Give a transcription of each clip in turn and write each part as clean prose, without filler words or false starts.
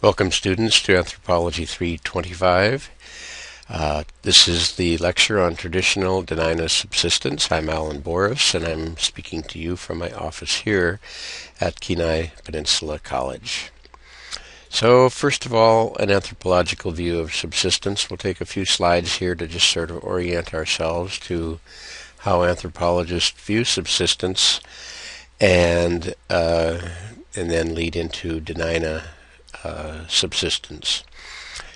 Welcome students to Anthropology 325. This is the lecture on Traditional Subsistence. I'm Alan Boris, and I'm speaking to you from my office here at Kenai Peninsula College. So first of all, an anthropological view of subsistence. We'll take a few slides here to just sort of orient ourselves to how anthropologists view subsistence, and then lead into Denina subsistence.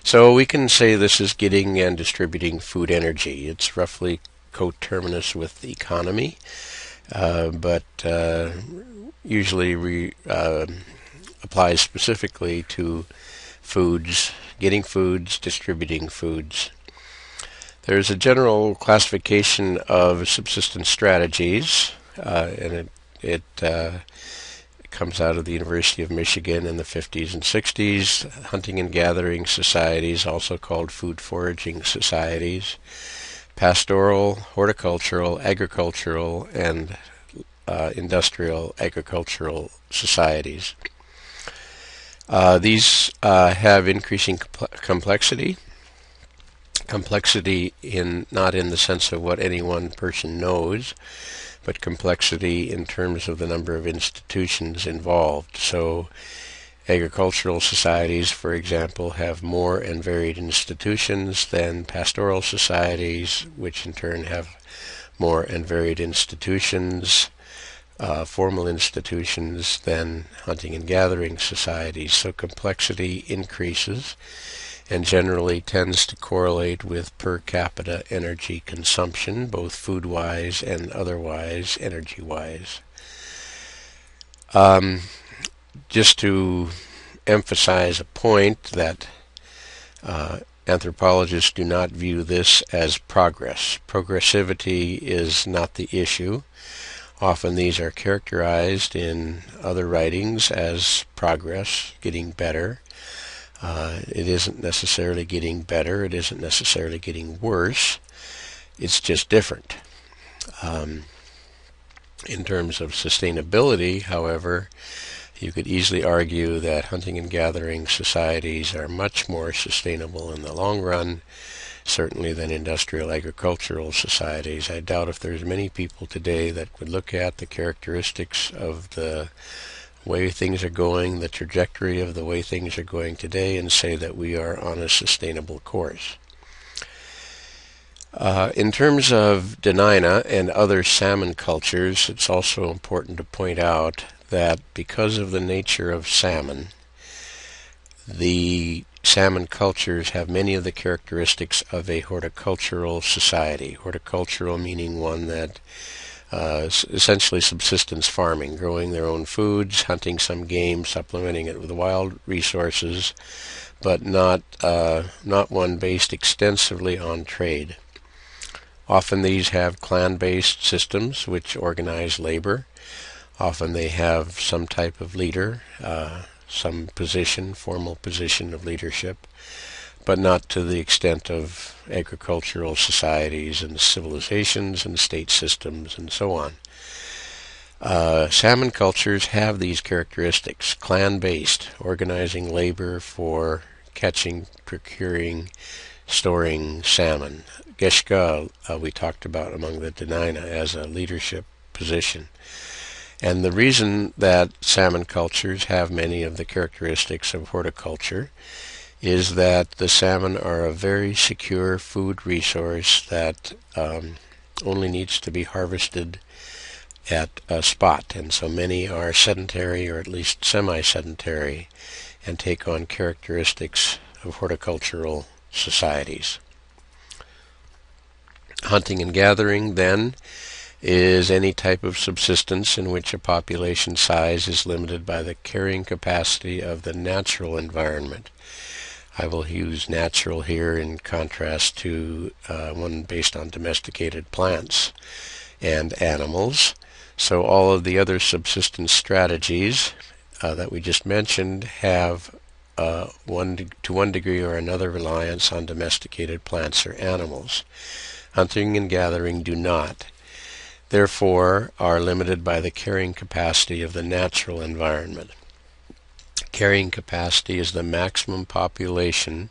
So we can say this is getting and distributing food energy. It's roughly coterminous with economy, but usually applies specifically to foods, getting foods, distributing foods. There's a general classification of subsistence strategies, and it comes out of the University of Michigan in the 50s and 60s. Hunting and gathering societies, also called food foraging societies, pastoral, horticultural, agricultural, and industrial agricultural societies. These have increasing complexity. Complexity not in the sense of what any one person knows, but complexity in terms of the number of institutions involved. So agricultural societies, for example, have more and varied institutions than pastoral societies, which in turn have more and varied institutions, formal institutions, than hunting and gathering societies. So complexity increases and generally tends to correlate with per capita energy consumption, both food-wise and otherwise, energy-wise. Just to emphasize a point that anthropologists do not view this as progress. Progressivity is not the issue. Often these are characterized in other writings as progress, getting better. It isn't necessarily getting better, it isn't necessarily getting worse, it's just different. In terms of sustainability, however, you could easily argue that hunting and gathering societies are much more sustainable in the long run, certainly than industrial agricultural societies. I doubt if there's many people today that would look at the characteristics of the way things are going, the trajectory of the way things are going today, and say that we are on a sustainable course. In terms of Denina and other salmon cultures, it's also important to point out that because of the nature of salmon, the salmon cultures have many of the characteristics of a horticultural society. Horticultural meaning one that essentially subsistence farming, growing their own foods, hunting some game, supplementing it with wild resources, but not one based extensively on trade. Often these have clan-based systems which organize labor. Often they have some type of leader, some position, formal position of leadership, but not to the extent of agricultural societies and civilizations and state systems and so on. Salmon cultures have these characteristics: clan-based, organizing labor for catching, procuring, storing salmon. Geshka, we talked about among the Denina as a leadership position. And the reason that salmon cultures have many of the characteristics of horticulture is that the salmon are a very secure food resource that only needs to be harvested at a spot. And so many are sedentary, or at least semi-sedentary, and take on characteristics of horticultural societies. Hunting and gathering, then, is any type of subsistence in which a population size is limited by the carrying capacity of the natural environment. I will use natural here in contrast to one based on domesticated plants and animals. So all of the other subsistence strategies that we just mentioned have to one degree or another reliance on domesticated plants or animals. Hunting and gathering do not. Therefore, are limited by the carrying capacity of the natural environment. Carrying capacity is the maximum population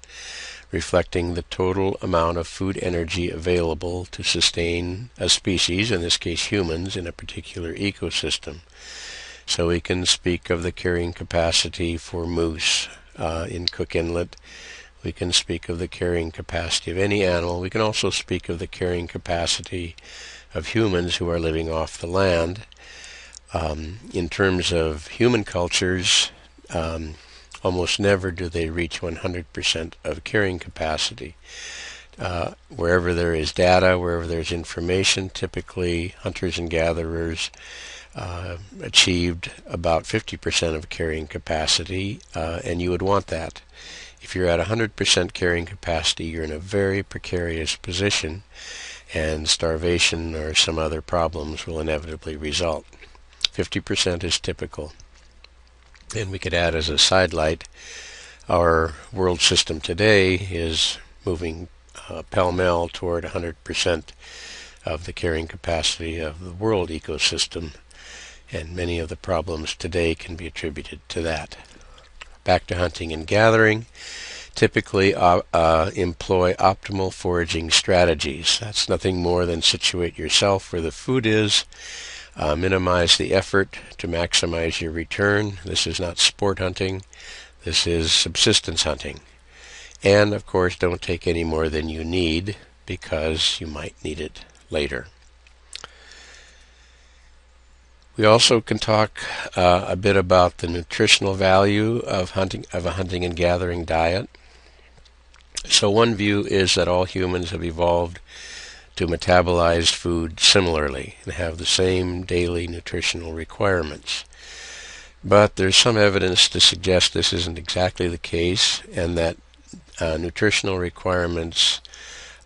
reflecting the total amount of food energy available to sustain a species, in this case humans, in a particular ecosystem. So we can speak of the carrying capacity for moose in Cook Inlet. We can speak of the carrying capacity of any animal. We can also speak of the carrying capacity of humans who are living off the land. In terms of human cultures, almost never do they reach 100% of carrying capacity. Wherever there is data, wherever there's information, typically hunters and gatherers achieved about 50% of carrying capacity, and you would want that. If you're at 100% carrying capacity, you're in a very precarious position, and starvation or some other problems will inevitably result. 50% is typical. And we could add as a sidelight, our world system today is moving pell-mell toward 100% of the carrying capacity of the world ecosystem, and many of the problems today can be attributed to that. Back to hunting and gathering. Typically employ optimal foraging strategies. That's nothing more than situate yourself where the food is, minimize the effort to maximize your return. This is not sport hunting. This is subsistence hunting. And, of course, don't take any more than you need because you might need it later. We also can talk a bit about the nutritional value of a hunting and gathering diet. So one view is that all humans have evolved to metabolize food similarly and have the same daily nutritional requirements. But there's some evidence to suggest this isn't exactly the case, and that nutritional requirements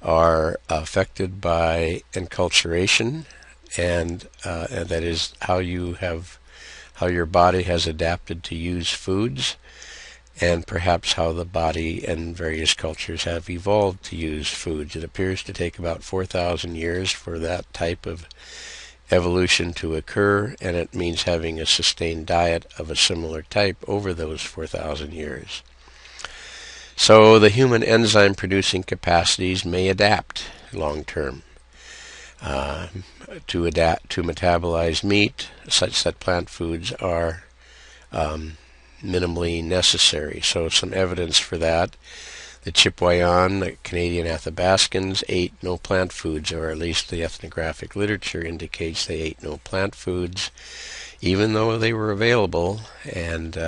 are affected by enculturation, and that is how your body has adapted to use foods, and perhaps how the body and various cultures have evolved to use foods. It appears to take about 4,000 years for that type of evolution to occur, and it means having a sustained diet of a similar type over those 4,000 years. So the human enzyme producing capacities may adapt long term to metabolize meat, such that plant foods are minimally necessary. So some evidence for that. The Chipewyan, the Canadian Athabascans, ate no plant foods, or at least the ethnographic literature indicates they ate no plant foods, even though they were available, and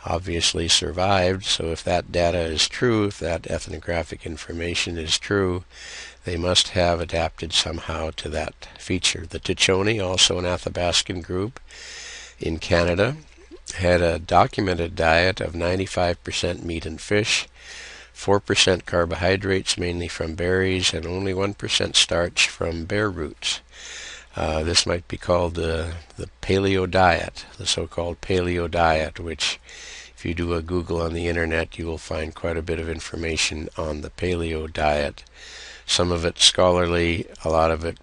obviously survived. So if that data is true, if that ethnographic information is true, they must have adapted somehow to that feature. The Tachoni, also an Athabascan group in Canada, had a documented diet of 95% meat and fish, 4% carbohydrates mainly from berries, and only 1% starch from bare roots. This might be called the paleo diet, the so-called paleo diet, which if you do a Google on the internet, you will find quite a bit of information on the paleo diet. Some of it scholarly, a lot of it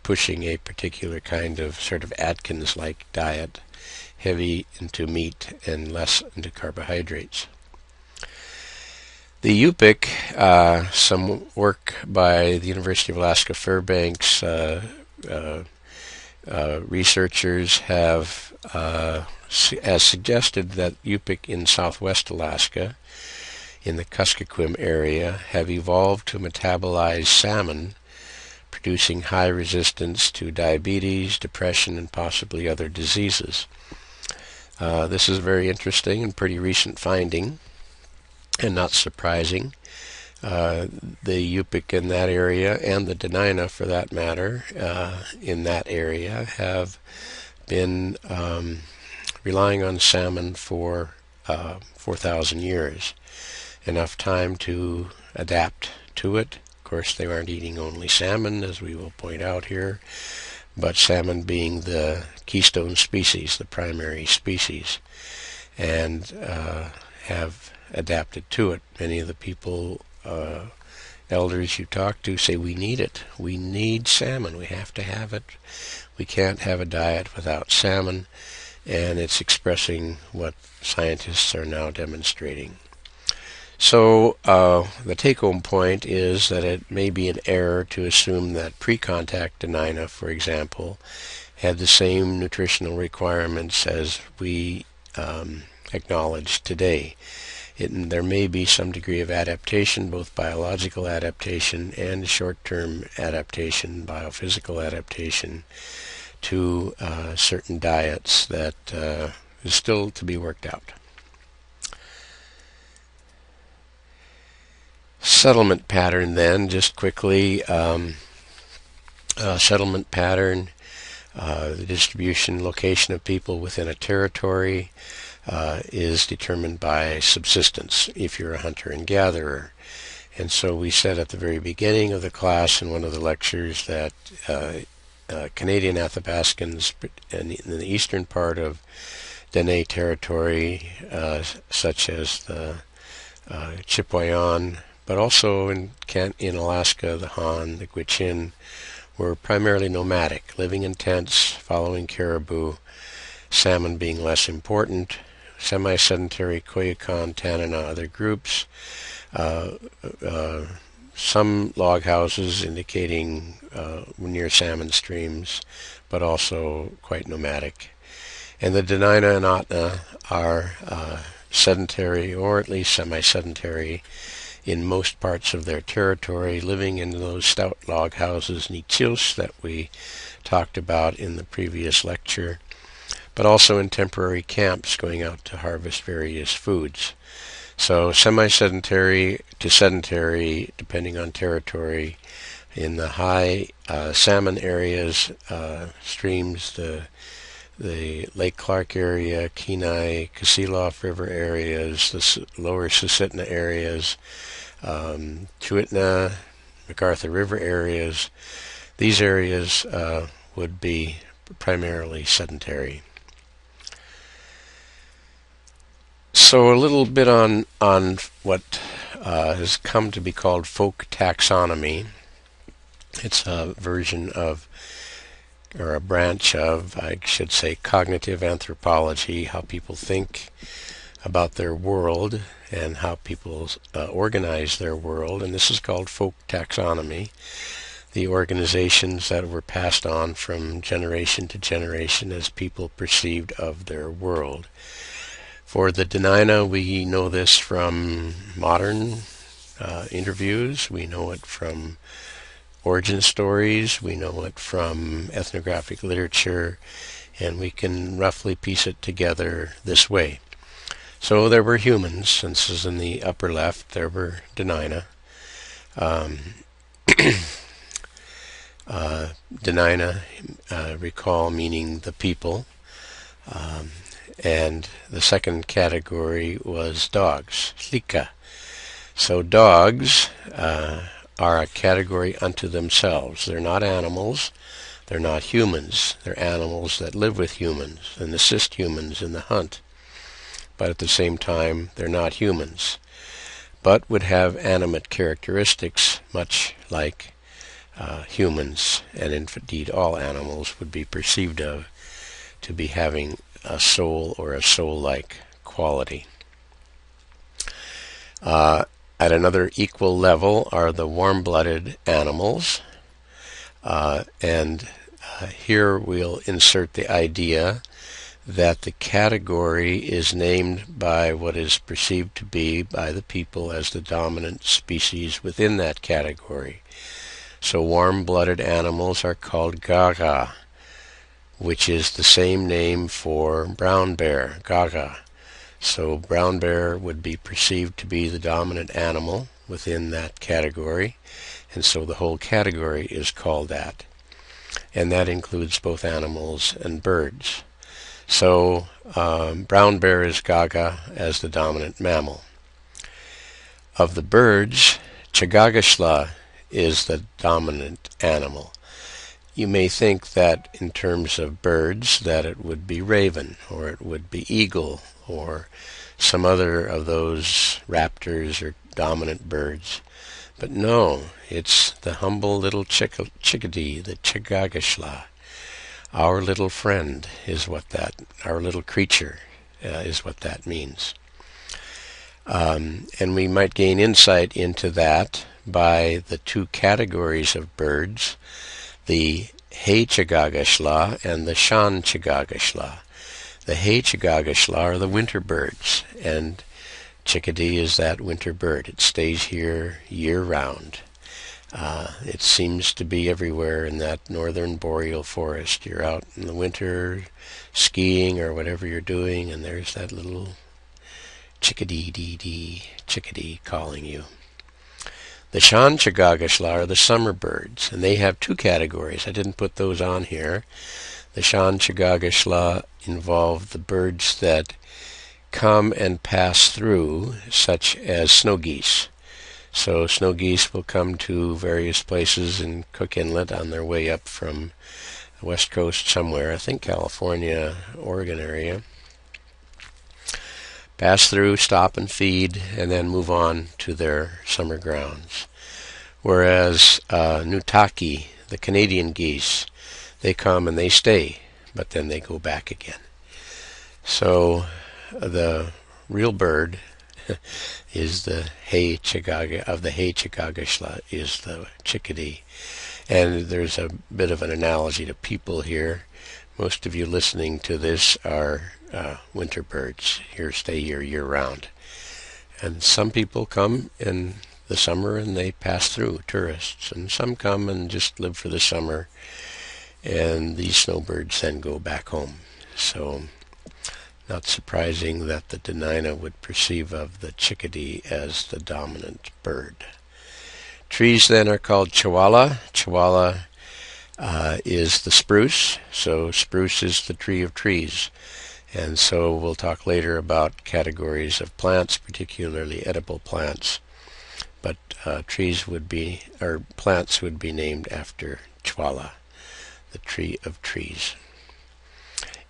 pushing a particular kind of sort of Atkins-like diet, heavy into meat and less into carbohydrates. The Yupik, some work by the University of Alaska Fairbanks researchers have suggested that Yupik in southwest Alaska, in the Kuskokwim area, have evolved to metabolize salmon, producing high resistance to diabetes, depression, and possibly other diseases. This is very interesting and pretty recent finding, and not surprising. The Yupik in that area, and the Dena'ina for that matter, in that area, have been relying on salmon for 4,000 years. Enough time to adapt to it. Of course, they aren't eating only salmon, as we will point out here, but salmon being the keystone species, the primary species, and have adapted to it. Many of the people, elders you talk to, say we need it. We need salmon. We have to have it. We can't have a diet without salmon. and it's expressing what scientists are now demonstrating. So the take-home point is that it may be an error to assume that pre-contact denina, for example, had the same nutritional requirements as we acknowledge today. There may be some degree of adaptation, both biological adaptation and short-term adaptation, biophysical adaptation, to certain diets that is still to be worked out. Settlement pattern then, just quickly. Settlement pattern, the distribution, location of people within a territory is determined by subsistence, if you're a hunter and gatherer. And so we said at the very beginning of the class in one of the lectures that Canadian Athabascans in the eastern part of Dene territory, such as the Chipewyan, but also in Alaska, the Han, the Gwich'in, were primarily nomadic, living in tents, following caribou, salmon being less important. Semi-sedentary Koyukon, Tanana, other groups. Some log houses indicating near salmon streams, but also quite nomadic. And the Dena'ina and Atna are sedentary, or at least semi-sedentary, in most parts of their territory, living in those stout log houses, nichils, that we talked about in the previous lecture, but also in temporary camps going out to harvest various foods. So semi-sedentary to sedentary, depending on territory. In the high salmon areas, streams, the Lake Clark area, Kenai, Kasilof River areas, the lower Susitna areas, Chewitna, MacArthur River areas, these areas would be primarily sedentary. So a little bit on what has come to be called folk taxonomy. It's a version of, or a branch of, I should say, cognitive anthropology, how people think about their world and how people organize their world, and this is called folk taxonomy. The organizations that were passed on from generation to generation as people perceived of their world. For the Dena'ina, we know this from modern interviews, we know it from origin stories, we know it from ethnographic literature, and we can roughly piece it together this way. So there were humans, and this is in the upper left, there were Dena'ina. Dena'ina, recall, meaning the people. And the second category was dogs, hlika. So dogs are a category unto themselves. They're not animals, they're not humans. They're animals that live with humans and assist humans in the hunt. But at the same time, they're not humans, but would have animate characteristics much like humans, and indeed all animals would be perceived to be having a soul or a soul-like quality. At another equal level are the warm-blooded animals, and here we'll insert the idea that the category is named by what is perceived to be by the people as the dominant species within that category. So warm-blooded animals are called gaga, which is the same name for brown bear, gaga. So brown bear would be perceived to be the dominant animal within that category, and so the whole category is called that. And that includes both animals and birds. So brown bear is gaga as the dominant mammal. Of the birds, chagagashla is the dominant animal. You may think that in terms of birds that it would be raven, or it would be eagle, or some other of those raptors or dominant birds. But no, it's the humble little chickadee, the chagagashla. Our little friend is our little creature is what that means. And we might gain insight into that by the two categories of birds, the Hay-Chagagashla and the Shan-Chagagashla. The Hay-Chagagashla are the winter birds, and chickadee is that winter bird. It stays here year-round. It seems to be everywhere in that northern boreal forest. You're out in the winter skiing or whatever you're doing, and there's that little chickadee-dee-dee, chickadee calling you. The Shan-Chagagashla are the summer birds, and they have two categories. I didn't put those on here. The Shan-Chagagashla involve the birds that come and pass through, such as snow geese. So snow geese will come to various places in Cook Inlet on their way up from the west coast somewhere, I think California, Oregon area. Pass through, stop and feed, and then move on to their summer grounds. Whereas Nutaki, the Canadian geese, they come and they stay, but then they go back again. So the real bird is the Hay-Chagagashla is the chickadee. And there's a bit of an analogy to people here. Most of you listening to this are winter birds. Stay here year-round. And some people come in the summer and they pass through, tourists. And some come and just live for the summer. And these snowbirds then go back home. So not surprising that the Dena'ina would perceive of the chickadee as the dominant bird. Trees then are called chawala. Chawala is the spruce, so spruce is the tree of trees. And so we'll talk later about categories of plants, particularly edible plants. But plants would be named after chawala, the tree of trees.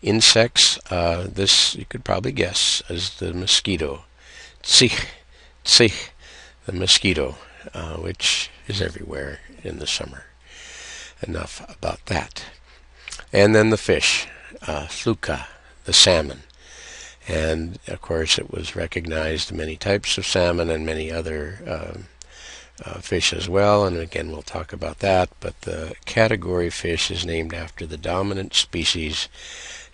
Insects, this you could probably guess as the mosquito. Tsich, the mosquito, which is everywhere in the summer. Enough about that. And then the fish, thuka, the salmon. And of course it was recognized many types of salmon and many other fish as well, and again we'll talk about that, but the category fish is named after the dominant species,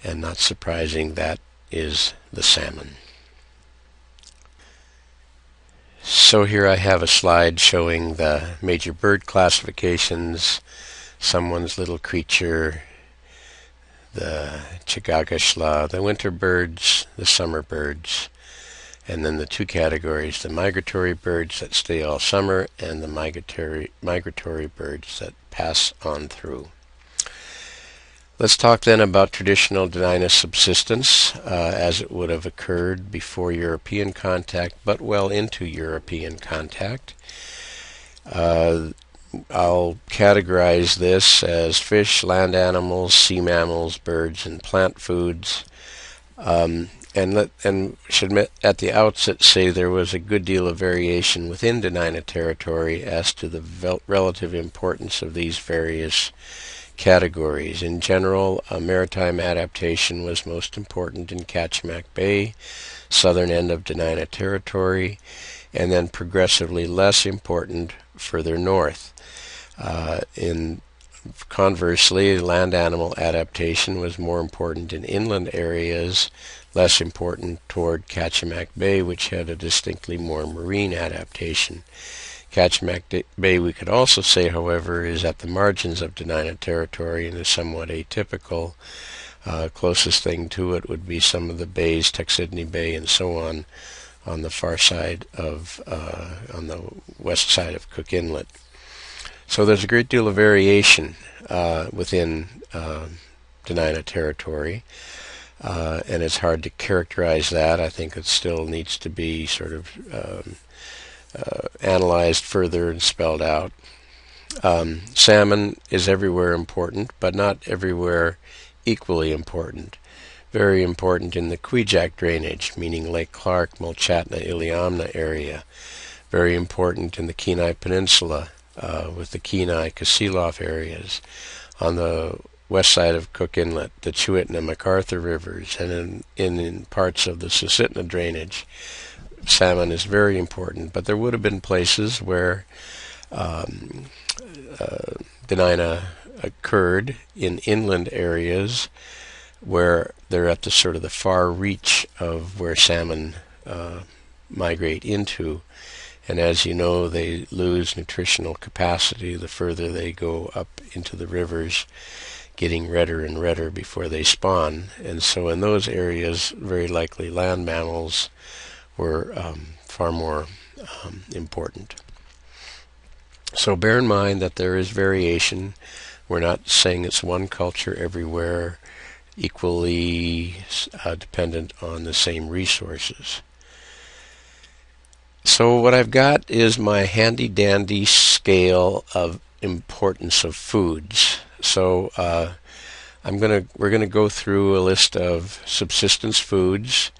and not surprising, that is the salmon. So here I have a slide showing the major bird classifications, someone's little creature, the Chagagashla, the winter birds, the summer birds, and then the two categories, the migratory birds that stay all summer and the migratory birds that pass on through. Let's talk then about traditional Dena'ina subsistence as it would have occurred before European contact, but well into European contact. I'll categorize this as fish, land animals, sea mammals, birds, and plant foods. And should at the outset say there was a good deal of variation within Dena'ina territory as to the relative importance of these various categories. In general, maritime adaptation was most important in Kachemak Bay, southern end of Dena'ina territory, and then progressively less important further north. Conversely, land animal adaptation was more important in inland areas, less important toward Kachemak Bay, which had a distinctly more marine adaptation. Kachemak Bay, we could also say, however, is at the margins of Dena'ina territory and is somewhat atypical. Closest thing to it would be some of the bays, Tuxedni Bay and so on the far side of, on the west side of Cook Inlet. So there's a great deal of variation within Dena'ina territory, and it's hard to characterize that. I think it still needs to be sort of analyzed further and spelled out. Salmon is everywhere important, but not everywhere equally important. Very important in the Kwijak drainage, meaning Lake Clark, Mulchatna, Iliamna area. Very important in the Kenai Peninsula with the Kenai, Kasilof areas. On the west side of Cook Inlet, the Chewitna MacArthur rivers, and in parts of the Susitna drainage, salmon is very important. But there would have been places where denina occurred in inland areas where they're at the sort of the far reach of where salmon migrate into. And as you know, they lose nutritional capacity the further they go up into the rivers, getting redder and redder before they spawn. And so in those areas, very likely land mammals were far more important. So bear in mind that there is variation. We're not saying it's one culture everywhere, equally dependent on the same resources. So what I've got is my handy-dandy scale of importance of foods. So we're gonna go through a list of subsistence foods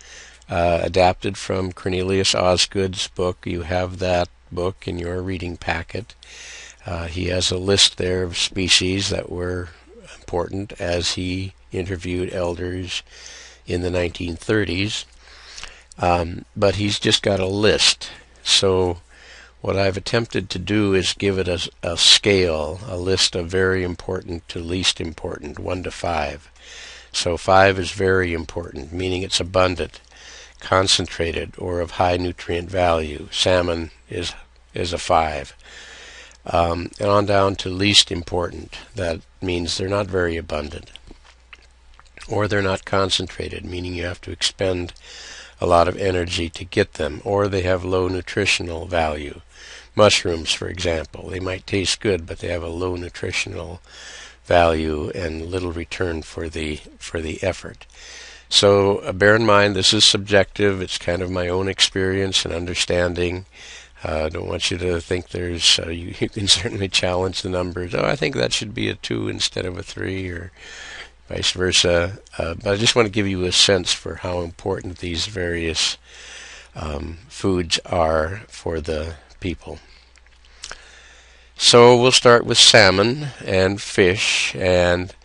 adapted from Cornelius Osgood's book. You have that book in your reading packet. He has a list there of species that were important as he interviewed elders in the 1930s. But he's just got a list. So what I've attempted to do is give it a scale, a list of very important to least important, 1 to 5. So 5 is very important, meaning it's abundant, concentrated, or of high nutrient value. Salmon is a 5. And on down to least important. That means they're not very abundant. Or they're not concentrated, meaning you have to expend a lot of energy to get them. Or they have low nutritional value. Mushrooms, for example, they might taste good, but they have a low nutritional value and little return for the effort. So bear in mind, this is subjective. It's kind of my own experience and understanding. I don't want you to think there's, you can certainly challenge the numbers. Oh, I think that should be a 2 instead of a 3, or vice versa. But I just want to give you a sense for how important these various foods are for the people. So we'll start with salmon and fish, and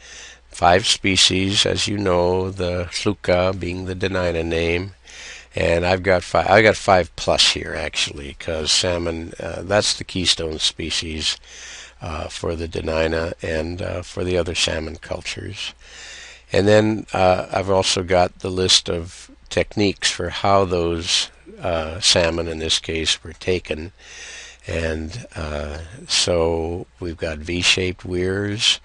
5 species, as you know, the Hluka being the denina name. And I've got 5. I got 5 plus here actually, because salmon, that's the keystone species for the denina and for the other salmon cultures. And then I've also got the list of techniques for how those salmon, in this case, were taken. And so we've got V-shaped weirs,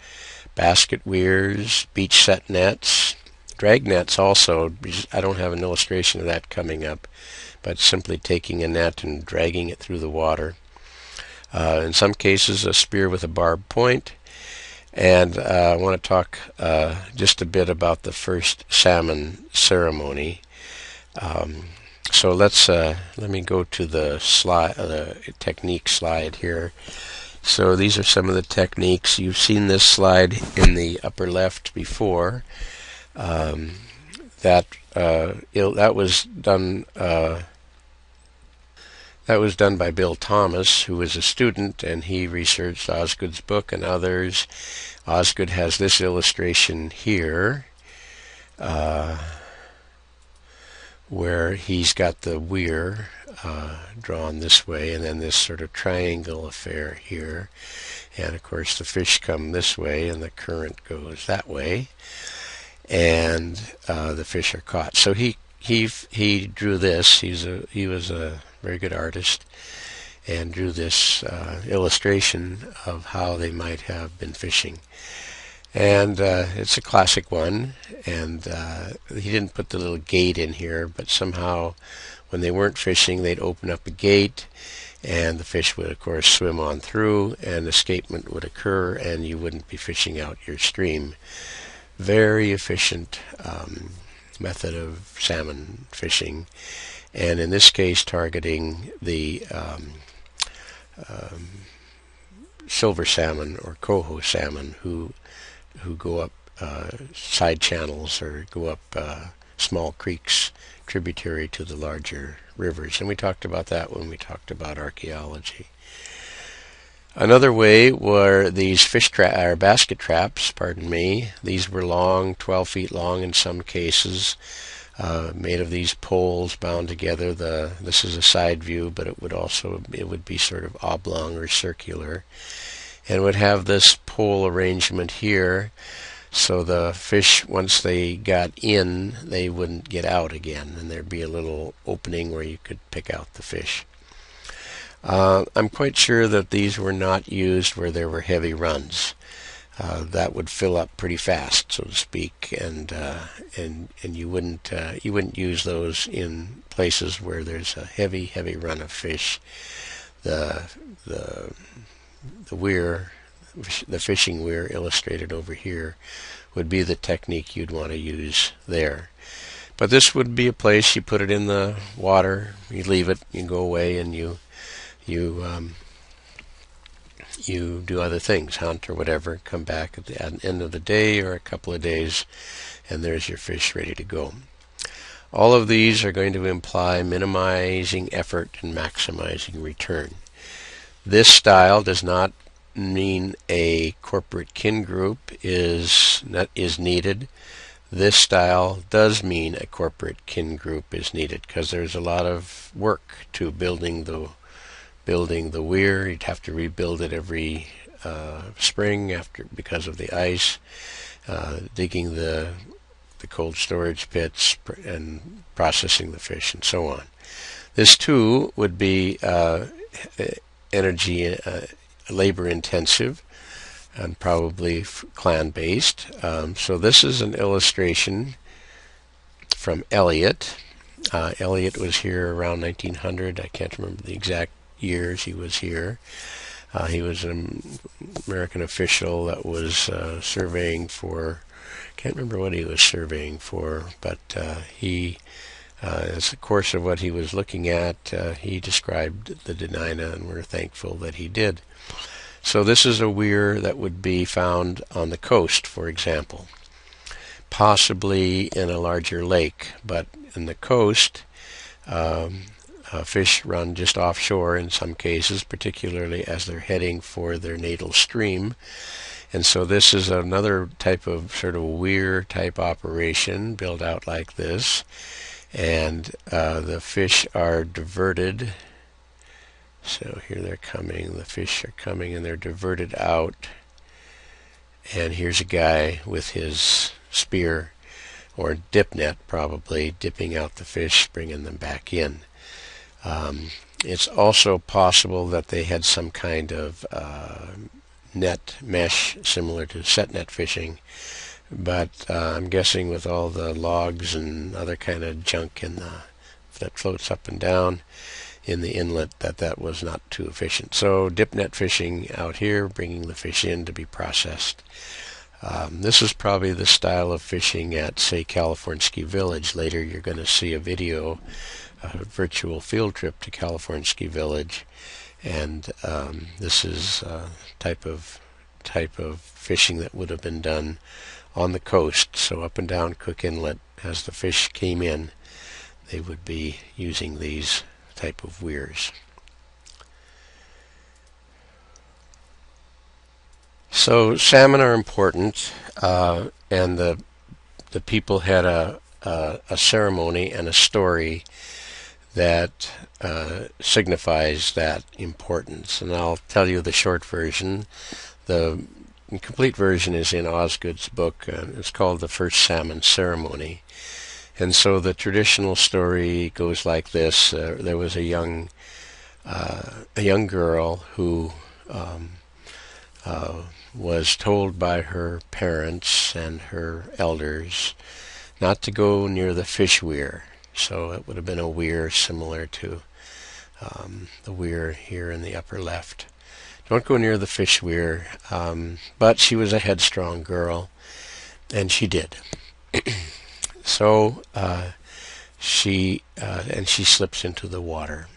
basket weirs, beach set nets, drag nets also. I don't have an illustration of that coming up, but simply taking a net and dragging it through the water. In some cases, a spear with a barbed point. And I want to talk just a bit about the first salmon ceremony. So let me go to the slide, the technique slide here. So these are some of the techniques. You've seen this slide in the upper left before. That was done by Bill Thomas, who was a student, and he researched Osgood's book and others. Osgood has this illustration here, where he's got the weir drawn this way, and then this sort of triangle affair here. And of course the fish come this way, and the current goes that way, and the fish are caught. So he drew this. He was a very good artist, and drew this illustration of how they might have been fishing. And it's a classic one, and he didn't put the little gate in here, but somehow when they weren't fishing, they'd open up a gate, and the fish would, of course, swim on through, and escapement would occur, and you wouldn't be fishing out your stream. Very efficient method of salmon fishing, and in this case targeting the silver salmon or coho salmon who go up side channels or go up small creeks tributary to the larger rivers. And we talked about that when we talked about archaeology. Another way were these or basket traps, pardon me. These were long, 12 feet long in some cases, made of these poles bound together. This is a side view, but it would be sort of oblong or circular, and would have this pole arrangement here, so the fish, once they got in, they wouldn't get out again, and there'd be a little opening where you could pick out the fish. I'm quite sure that these were not used where there were heavy runs. That would fill up pretty fast, so to speak, and you wouldn't use those in places where there's a heavy run of fish. The weir, the fishing weir illustrated over here, would be the technique you'd want to use there. But this would be a place you put it in the water, you leave it, you go away, and you do other things, hunt or whatever, come back at the end of the day or a couple of days, and there's your fish ready to go. All of these are going to imply minimizing effort and maximizing return. This style does not mean a corporate kin group is needed. This style does mean a corporate kin group is needed, because there's a lot of work to building the weir. You'd have to rebuild it every spring because of the ice, digging the cold storage pits and processing the fish and so on. This too would be energy labor intensive and probably clan based. So this is an illustration from Eliot. Eliot was here around 1900. I can't remember the exact years he was here. He was an American official that was surveying for, can't remember what he was surveying for, but as the course of what he was looking at, he described the Denina, and we're thankful that he did. So this is a weir that would be found on the coast, for example, possibly in a larger lake, but in the coast, fish run just offshore in some cases, particularly as they're heading for their natal stream. And so this is another type of sort of weir type operation built out like this. And the fish are diverted. So here they're coming. The fish are coming and they're diverted out. And here's a guy with his spear or dip net, probably dipping out the fish, bringing them back in. It's also possible that they had some kind of net mesh similar to set net fishing, but I'm guessing with all the logs and other kind of junk that floats up and down in the inlet, that was not too efficient. So dip net fishing out here, bringing the fish in to be processed. This is probably the style of fishing at, say, California Village. Later you're going to see a video, a virtual field trip to California Village, and this is type of fishing that would have been done on the coast. So up and down Cook Inlet, as the fish came in, they would be using these type of weirs. So salmon are important, and the people had a ceremony and a story that signifies that importance. And I'll tell you the short version. The complete version is in Osgood's book. It's called The First Salmon Ceremony. And so the traditional story goes like this. There was a young girl who was told by her parents and her elders not to go near the fish weir. So it would have been a weir similar to the weir here in the upper left. Don't go near the fish weir. But she was a headstrong girl, and she did. So she slips into the water,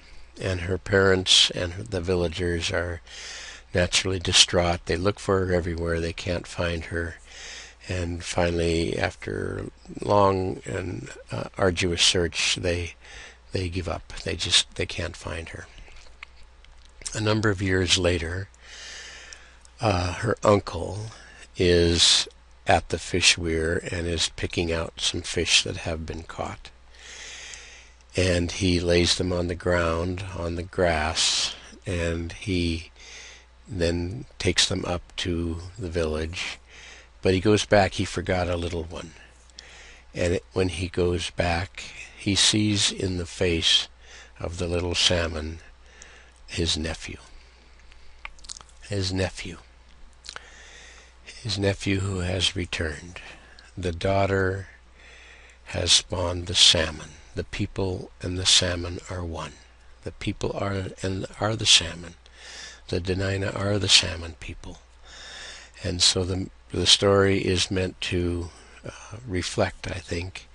and her parents and the villagers are naturally distraught. They look for her everywhere. They can't find her. And finally, after long and arduous search, they give up. They can't find her. A number of years later, her uncle is at the fish weir and is picking out some fish that have been caught. And he lays them on the ground, on the grass, and he then takes them up to the village. But he goes back, he forgot a little one. And when he goes back, he sees in the face of the little salmon his nephew. His nephew who has returned. The daughter has spawned the salmon. The people and the salmon are one. The people are the salmon. The Dena'ina are the salmon people. And so the story is meant to reflect, I think,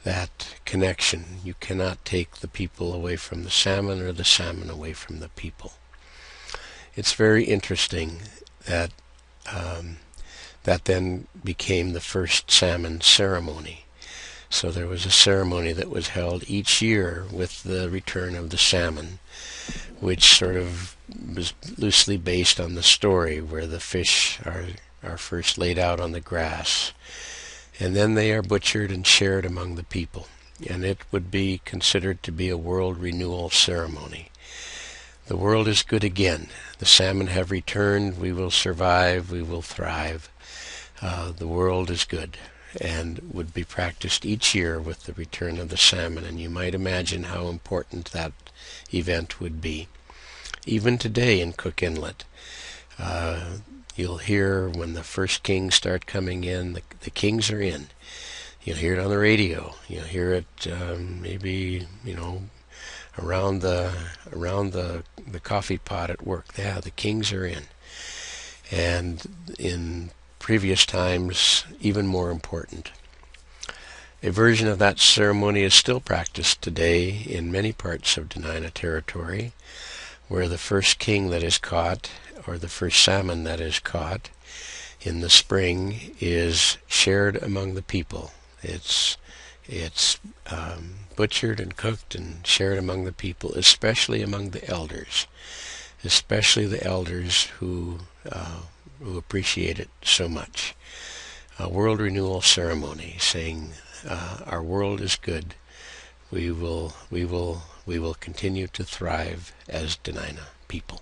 that connection. You cannot take the people away from the salmon or the salmon away from the people. It's very interesting that that then became the first salmon ceremony. So there was a ceremony that was held each year with the return of the salmon, which sort of was loosely based on the story where the fish are first laid out on the grass, and then they are butchered and shared among the people. And it would be considered to be a world renewal ceremony. The world is good again. The salmon have returned. We will survive. We will thrive. The world is good, and would be practiced each year with the return of the salmon. And you might imagine how important that event would be. Even today in Cook Inlet, you'll hear when the first kings start coming in, the kings are in. You'll hear it on the radio. You'll hear it maybe, around the coffee pot at work. Yeah, the kings are in. And in previous times, even more important. A version of that ceremony is still practiced today in many parts of Dena'ina territory, where the first king that is caught, or the first salmon that is caught in the spring, is shared among the people. It's butchered and cooked and shared among the people, especially among the elders, who appreciate it so much. A world renewal ceremony, saying our world is good. We will continue to thrive as Dena'ina people.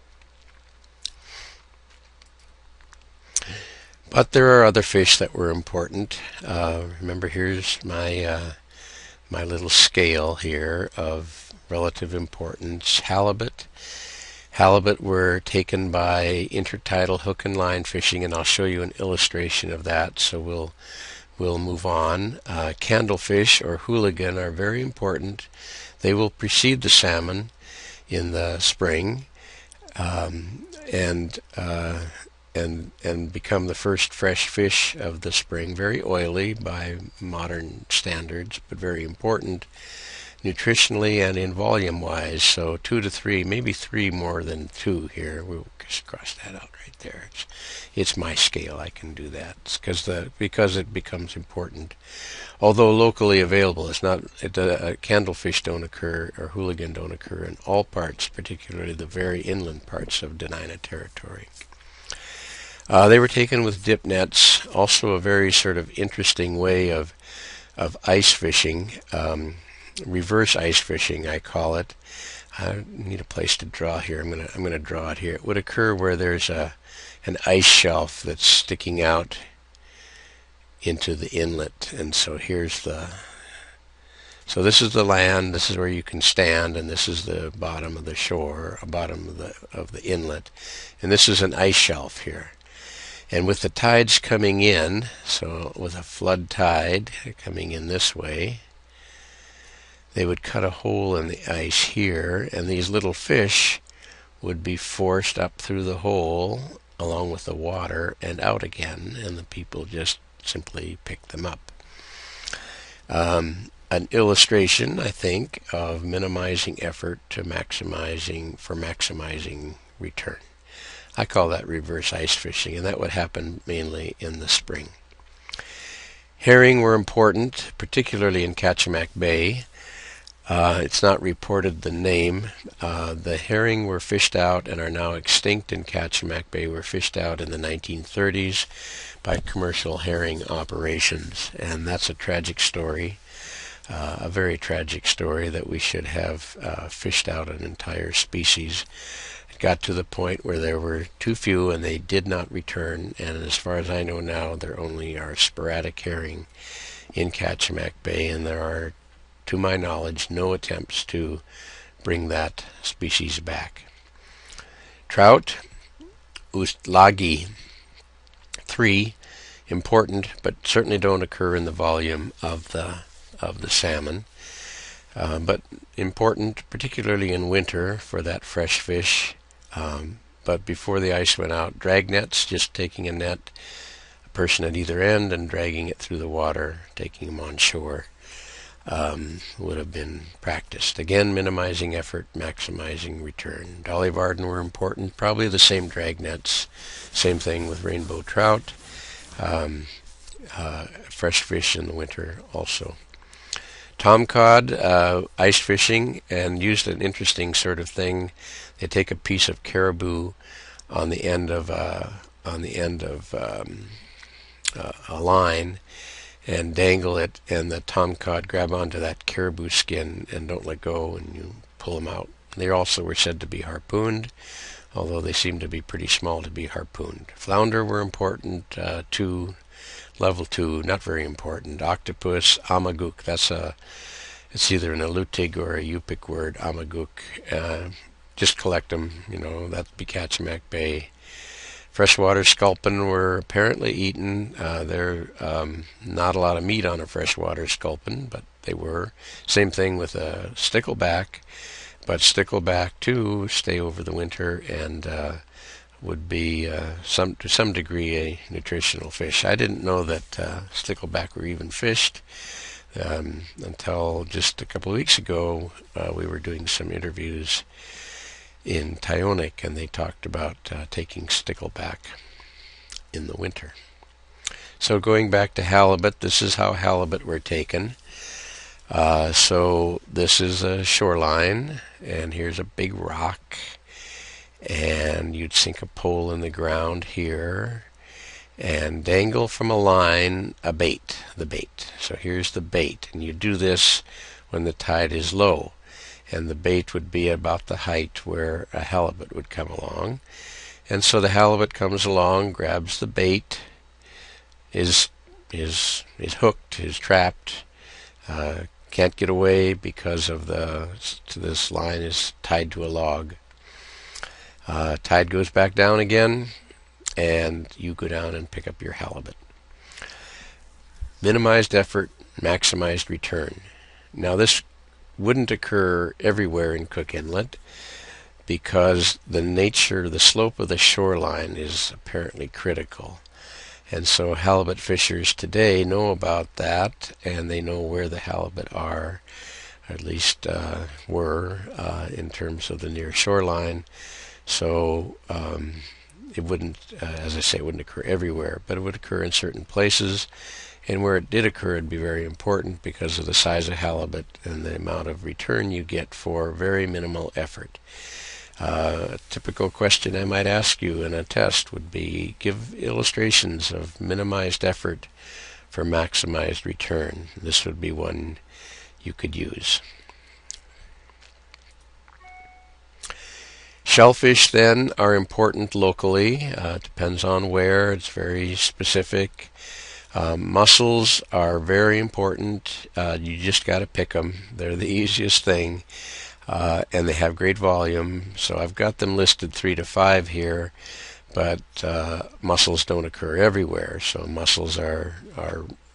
But there are other fish that were important. Remember, here's my little scale here of relative importance. Halibut. Halibut were taken by intertidal hook and line fishing, and I'll show you an illustration of that, so we'll move on. Candlefish or hooligan are very important. They will precede the salmon in the spring, and become the first fresh fish of the spring. Very oily by modern standards, but very important nutritionally and in volume-wise. So 2 to 3, maybe 3 more than 2 here. We'll just cross that out right there. It's my scale. I can do that because it becomes important. Although locally available, candlefish don't occur, or hooligan don't occur in all parts, particularly the very inland parts of Dena'ina territory. They were taken with dip nets, also a very sort of interesting way of ice fishing, reverse ice fishing, I call it. I need a place to draw here. I'm gonna draw it here. It would occur where there's an ice shelf that's sticking out into the inlet, and so so this is the land. This is where you can stand, and this is the bottom of the shore, bottom of the inlet, and this is an ice shelf here. And with the tides coming in, so with a flood tide coming in this way, they would cut a hole in the ice here, and these little fish would be forced up through the hole along with the water and out again, and the people just simply pick them up. An illustration, I think, of minimizing effort to maximizing return. I call that reverse ice fishing, and that would happen mainly in the spring. Herring were important, particularly in Kachemak Bay. It's not reported the name. The herring were fished out and are now extinct in Kachemak Bay. Were fished out in the 1930s by commercial herring operations, and that's a tragic story, a very tragic story that we should have fished out an entire species. It got to the point where there were too few and they did not return, and as far as I know now, there only are sporadic herring in Kachemak Bay, and there are, to my knowledge, no attempts to bring that species back. Trout, Ustlagi 3, important, but certainly don't occur in the volume of the salmon, but important particularly in winter for that fresh fish. But before the ice went out, drag nets, just taking a net, a person at either end, and dragging it through the water, taking them on shore, would have been practiced. Again, minimizing effort, maximizing return. Dolly Varden were important, probably the same drag nets, same thing with rainbow trout. Fresh fish in the winter also. Tom cod, ice fishing, and used an interesting sort of thing. They take a piece of caribou on the end of a line and dangle it, and the tom cod grab onto that caribou skin and don't let go, and you pull them out. They also were said to be harpooned, although they seem to be pretty small to be harpooned. Flounder were important, level 2, not very important. Octopus, amaguk, it's either an Alutiiq or a Yupik word, amaguk. Just collect them, that'd be Kachemak Bay. Freshwater sculpin were apparently eaten. They're not a lot of meat on a freshwater sculpin, but they were. Same thing with a stickleback, but stickleback too stay over the winter and would be to some degree a nutritional fish. I didn't know that stickleback were even fished until just a couple of weeks ago. We were doing some interviews in Tyonek, and they talked about taking stickleback in the winter. So going back to halibut, this is how halibut were taken. So this is a shoreline, and here's a big rock, and you'd sink a pole in the ground here and dangle from a line the bait. So here's the bait, and you do this when the tide is low, and the bait would be about the height where a halibut would come along. And so the halibut comes along, grabs the bait, is hooked, is trapped, can't get away because of this line is tied to a log. Tide goes back down again, and you go down and pick up your halibut. Minimized effort, maximized return. Now this wouldn't occur everywhere in Cook Inlet because the slope of the shoreline is apparently critical. And so halibut fishers today know about that, and they know where the halibut are, or at least were, in terms of the near shoreline. So it wouldn't, as I say, it wouldn't occur everywhere, but it would occur in certain places. And where it did occur, it'd be very important because of the size of halibut and the amount of return you get for very minimal effort. A typical question I might ask you in a test would be, give illustrations of minimized effort for maximized return. This would be one you could use. Shellfish, then, are important locally. Depends on where. It's very specific. Mussels are very important. You just got to pick them. They're the easiest thing, and they have great volume. So I've got them listed 3 to 5 here, but mussels don't occur everywhere. So mussels are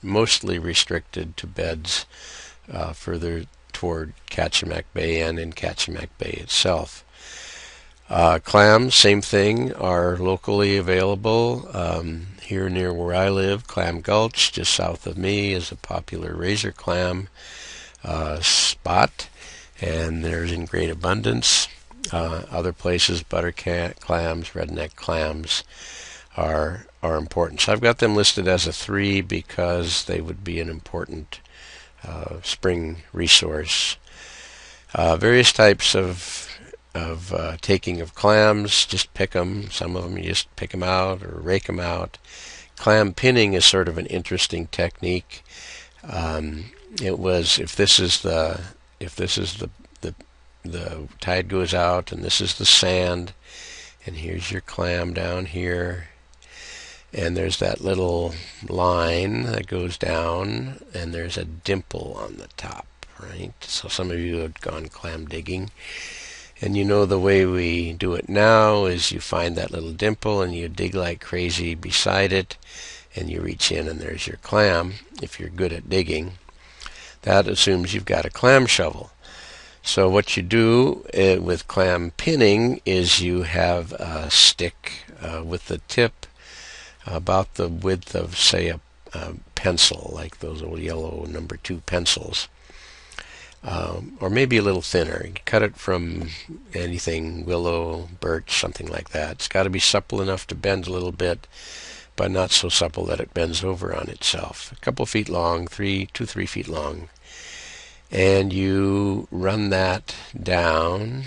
mostly restricted to beds further toward Kachemak Bay and in Kachemak Bay itself. Clams, same thing, are locally available. Here near where I live, Clam Gulch, just south of me, is a popular razor clam spot, and there's in great abundance. Other places, butter clams, redneck clams are important. So I've got them listed as a 3 because they would be an important spring resource. Various types of taking of clams. Just pick them. Some of them you just pick them out or rake them out. Clam pinning is sort of an interesting technique. It was if this is the the tide goes out and this is the sand, and here's your clam down here, and there's that little line that goes down, and there's a dimple on the top, right? So some of you have gone clam digging, and you know the way we do it now is you find that little dimple and you dig like crazy beside it, and you reach in and there's your clam. If you're good at digging, that assumes you've got a clam shovel. So what you do with clam pinning is you have a stick with the tip about the width of, say, a pencil, like those old yellow number 2 pencils, or maybe a little thinner. You cut it from anything, willow, birch, something like that. It's got to be supple enough to bend a little bit, but not so supple that it bends over on itself. A couple feet long, 3 feet long. And you run that down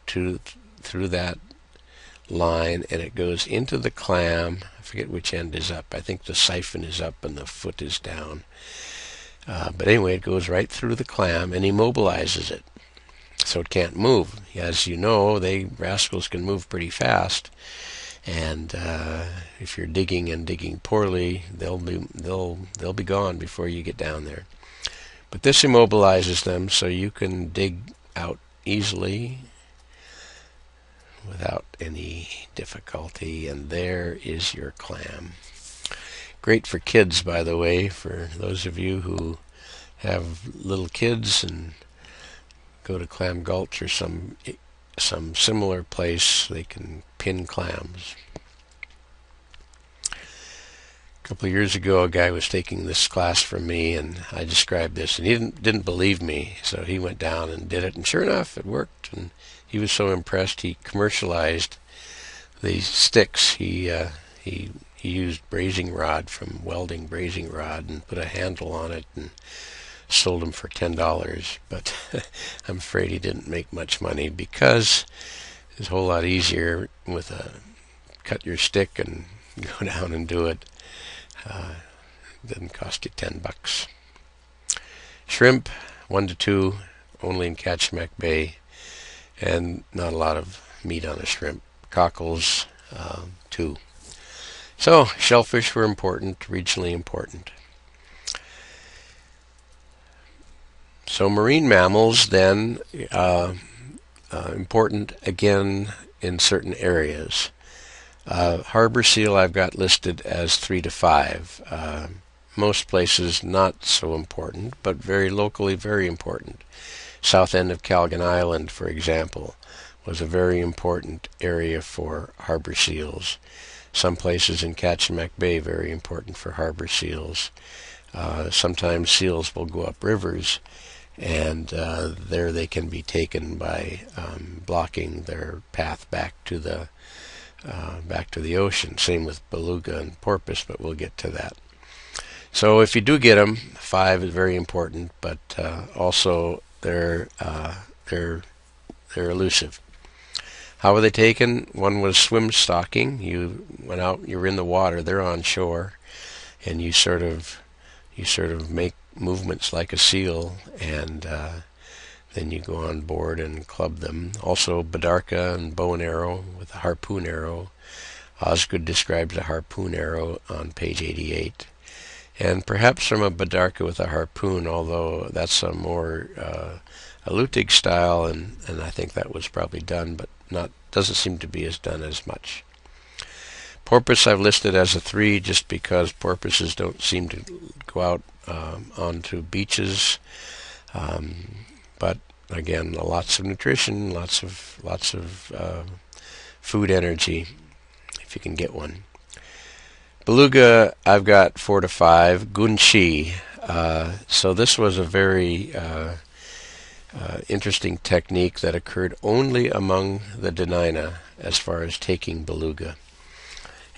through that line, and it goes into the clam. I forget which end is up. I think the siphon is up and the foot is down. But anyway, it goes right through the clam and immobilizes it, so it can't move. As you know, rascals can move pretty fast, and if you're digging and digging poorly, they'll be gone before you get down there. But this immobilizes them so you can dig out easily without any difficulty, and there is your clam. Great for kids, by the way, for those of you who have little kids and go to Clam Gulch or some similar place. They can pin clams. A couple of years ago, a guy was taking this class from me, and I described this, and he didn't believe me, so he went down and did it, and sure enough, it worked, and he was so impressed, he commercialized these sticks. He used brazing rod from welding brazing rod and put a handle on it and sold them for $10, but I'm afraid he didn't make much money because it's a whole lot easier with cut your stick and go down and do it. Doesn't cost you $10. Shrimp, 1 to 2, only in Kachemak Bay, and not a lot of meat on a shrimp. Cockles, 2. So shellfish were important, regionally important. So marine mammals then important again in certain areas. Harbor seal I've got listed as 3 to 5. Most places not so important, but very locally very important. South end of Calgan Island, for example, was a very important area for harbor seals. Some places in Kachemak Bay very important for harbor seals. Sometimes seals will go up rivers, and there they can be taken by blocking their path back to the ocean. Same with beluga and porpoise, but we'll get to that. So if you do get them, 5 is very important, but also they're elusive. How were they taken? One was swim stalking. You went out, you were in the water, they're on shore, and you sort of make movements like a seal, and then you go on board and club them. Also bidarka and bow and arrow with a harpoon arrow. Osgood describes a harpoon arrow on page 88. And perhaps from a bidarka with a harpoon, although that's a more a lutig style, and I think that was probably done, but doesn't seem to be done as much. Porpoise I've listed as a 3 just because porpoises don't seem to go out onto beaches, but again, lots of nutrition, lots of food energy if you can get one. Beluga I've got 4 to 5. Gunshi. So this was a very interesting technique that occurred only among the Dena'ina as far as taking beluga.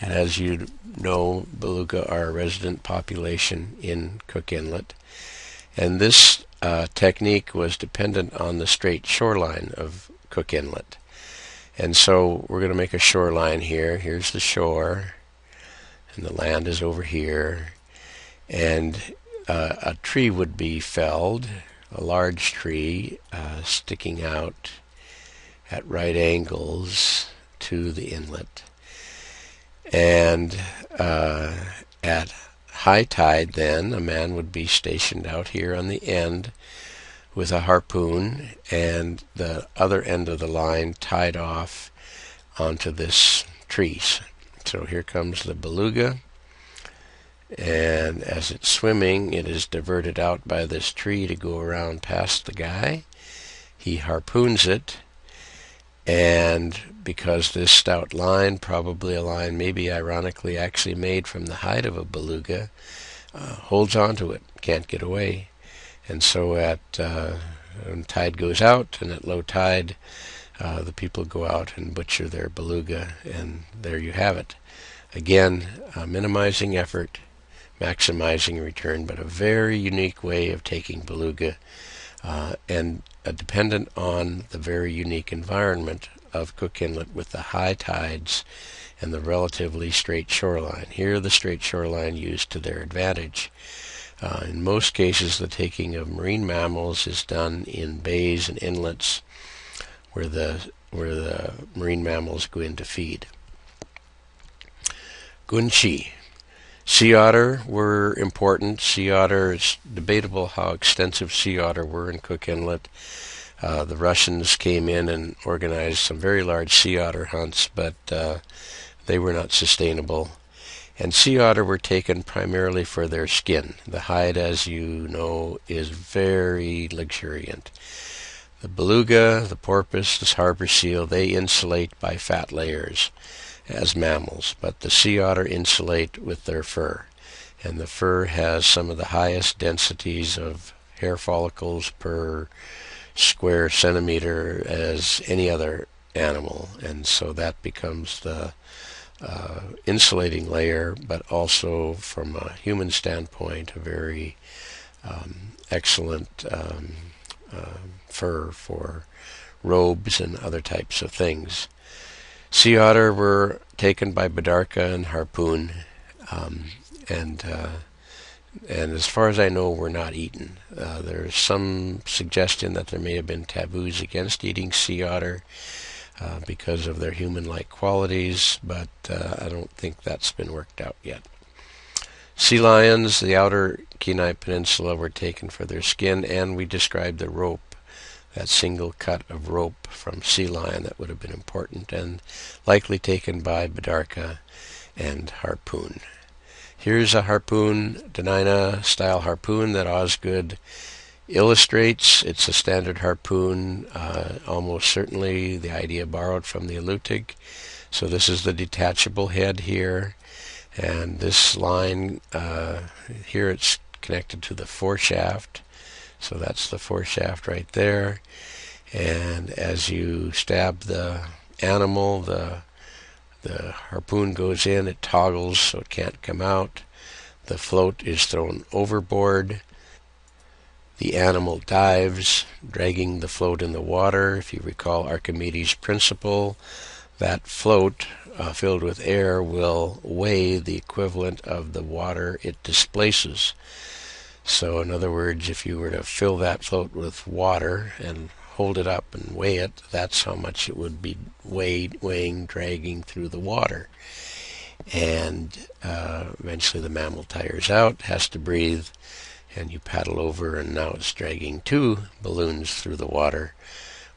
And as you know, beluga are a resident population in Cook Inlet. And this technique was dependent on the straight shoreline of Cook Inlet. And so we're going to make a shoreline here. Here's the shore, and the land is over here. And a tree would be felled, a large tree sticking out at right angles to the inlet. And at high tide then, a man would be stationed out here on the end with a harpoon and the other end of the line tied off onto this tree. So here comes the beluga, and as it's swimming, it is diverted out by this tree to go around past the guy. He harpoons it, and because this stout line, probably a line maybe ironically actually made from the hide of a beluga, holds onto it, can't get away. And so when tide goes out, and at low tide, the people go out and butcher their beluga, and there you have it. Again, minimizing effort, maximizing return, but a very unique way of taking beluga, and dependent on the very unique environment of Cook Inlet with the high tides and the relatively straight shoreline. Here, the straight shoreline used to their advantage. In most cases, the taking of marine mammals is done in bays and inlets where the marine mammals go in to feed. Gunchi. Sea otter were important. Sea otter, it's debatable how extensive sea otter were in Cook Inlet. The Russians came in and organized some very large sea otter hunts, but they were not sustainable. And sea otter were taken primarily for their skin. The hide, as you know, is very luxuriant. The beluga, the porpoise, the harbor seal, they insulate by fat layers as mammals, but the sea otter insulate with their fur. And the fur has some of the highest densities of hair follicles per square centimeter as any other animal. And so that becomes the insulating layer, but also from a human standpoint, a very excellent fur for robes and other types of things. Sea otter were taken by bidarka and harpoon, and as far as I know, were not eaten. There's some suggestion that there may have been taboos against eating sea otter because of their human-like qualities, but I don't think that's been worked out yet. Sea lions, the outer Kenai Peninsula, were taken for their skin, and we described the rope, that single cut of rope from sea lion that would have been important, and likely taken by bidarka and harpoon. Here's a harpoon, Dena'ina-style harpoon that Osgood illustrates. It's a standard harpoon, almost certainly the idea borrowed from the Aleutic. So this is the detachable head here, and this line here, it's connected to the foreshaft. So that's the foreshaft right there. And as you stab the animal, the harpoon goes in, it toggles so it can't come out. The float is thrown overboard. The animal dives, dragging the float in the water. If you recall Archimedes' principle, that float filled with air will weigh the equivalent of the water it displaces. So in other words, if you were to fill that float with water and hold it up and weigh it, that's how much it would be weighing, dragging through the water. And eventually the mammal tires out, has to breathe, and you paddle over, and now it's dragging two balloons through the water,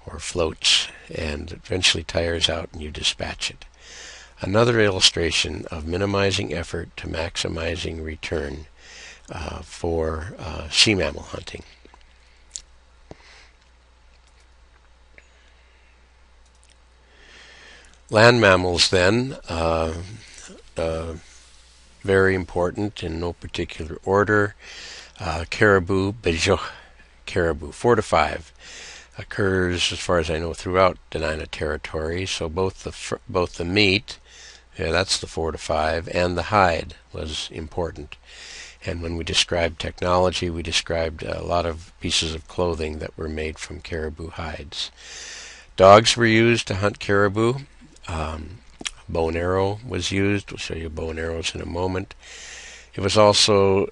or floats, and eventually tires out, and you dispatch it. Another illustration of minimizing effort to maximizing return for sea mammal hunting. Land mammals then, very important in no particular order. Caribou, caribou, 4 to 5, occurs, as far as I know, throughout Dena'ina territory. So both the meat, yeah, that's the 4 to 5, and the hide was important. And when we described technology, we described a lot of pieces of clothing that were made from caribou hides. Dogs were used to hunt caribou. Bow and arrow was used. We'll show you bow and arrows in a moment. It was also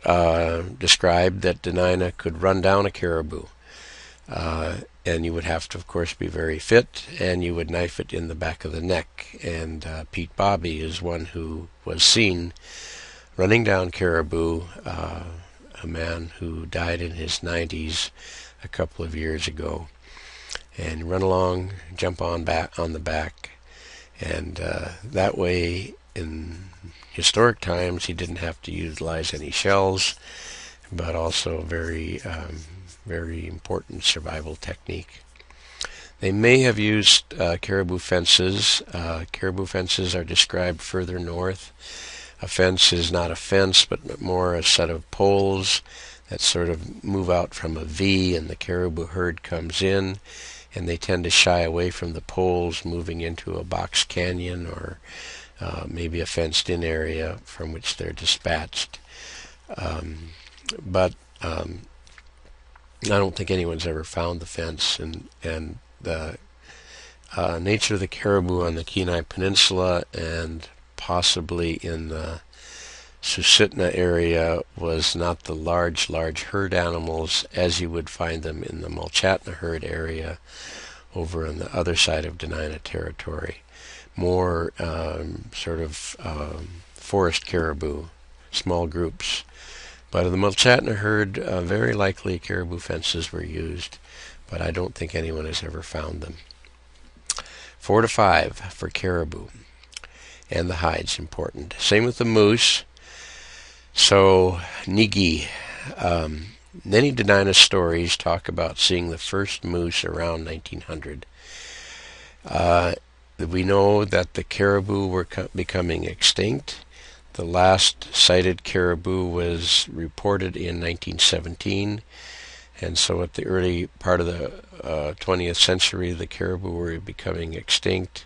described that Denina could run down a caribou. And you would have to, of course, be very fit, and you would knife it in the back of the neck. And Pete Bobby is one who was seen running down caribou, a man who died in his 90s a couple of years ago. And run along, jump on the back, and that way, in historic times, he didn't have to utilize any shells, but also very important survival technique. They may have used caribou fences. Caribou fences are described further north. A fence is not a fence, but more a set of poles that sort of move out from a V, and the caribou herd comes in, and they tend to shy away from the poles, moving into a box canyon or maybe a fenced-in area from which they're dispatched. But I don't think anyone's ever found the fence, and the nature of the caribou on the Kenai Peninsula and possibly in the Susitna area was not the large herd animals as you would find them in the Mulchatna herd area over on the other side of Denina territory. More forest caribou, small groups. But in the Mulchatna herd, very likely caribou fences were used, but I don't think anyone has ever found them. 4 to 5 for caribou. And the hide's important. Same with the moose. So, Nigi. Many Denina stories talk about seeing the first moose around 1900. We know that the caribou were becoming extinct. The last sighted caribou was reported in 1917, and so at the early part of the 20th century, the caribou were becoming extinct,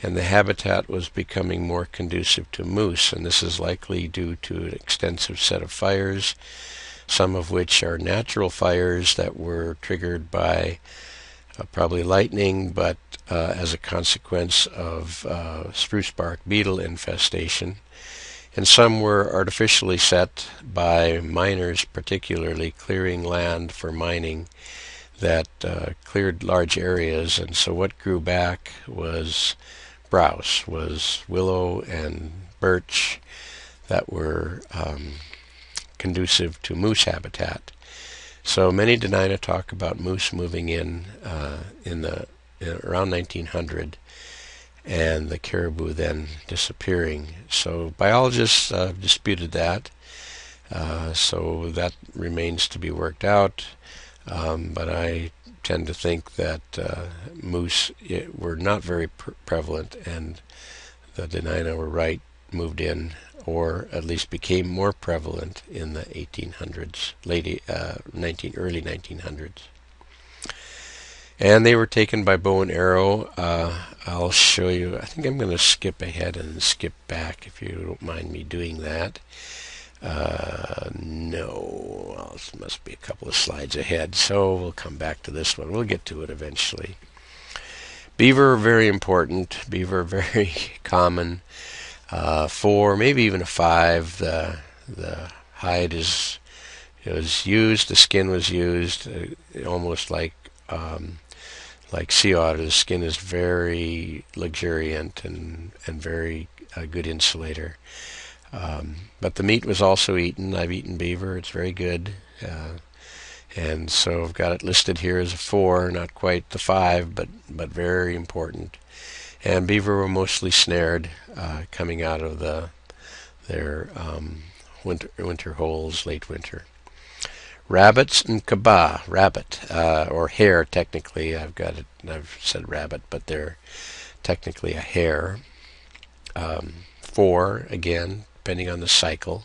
and the habitat was becoming more conducive to moose, and this is likely due to an extensive set of fires, some of which are natural fires that were triggered by probably lightning, but as a consequence of spruce bark beetle infestation. And some were artificially set by miners, particularly clearing land for mining that cleared large areas. And so what grew back was browse, was willow and birch that were conducive to moose habitat. So many Denina talk about moose moving in around 1900, and the caribou then disappearing. So biologists disputed that, so that remains to be worked out. But I tend to think that moose were not very prevalent, and the Denina were right, moved in, or at least became more prevalent in the 1800s, early 1900s. And they were taken by bow and arrow. I'll show you. I think I'm going to skip ahead and skip back, if you don't mind me doing that. No, well, this must be a couple of slides ahead, so we'll come back to this one. We'll get to it eventually. Beaver are very important. Beaver are very common. 4, maybe even a 5. The hide was used. The skin was used, almost like sea otter. The skin is very luxuriant and very good insulator. But the meat was also eaten. I've eaten beaver. It's very good. And so I've got it listed here as a 4, not quite the 5, but very important. And beaver were mostly snared coming out of their winter holes, late winter. Rabbits and kaba, rabbit, or hare technically. I've said rabbit, but they're technically a hare. 4, again, depending on the cycle.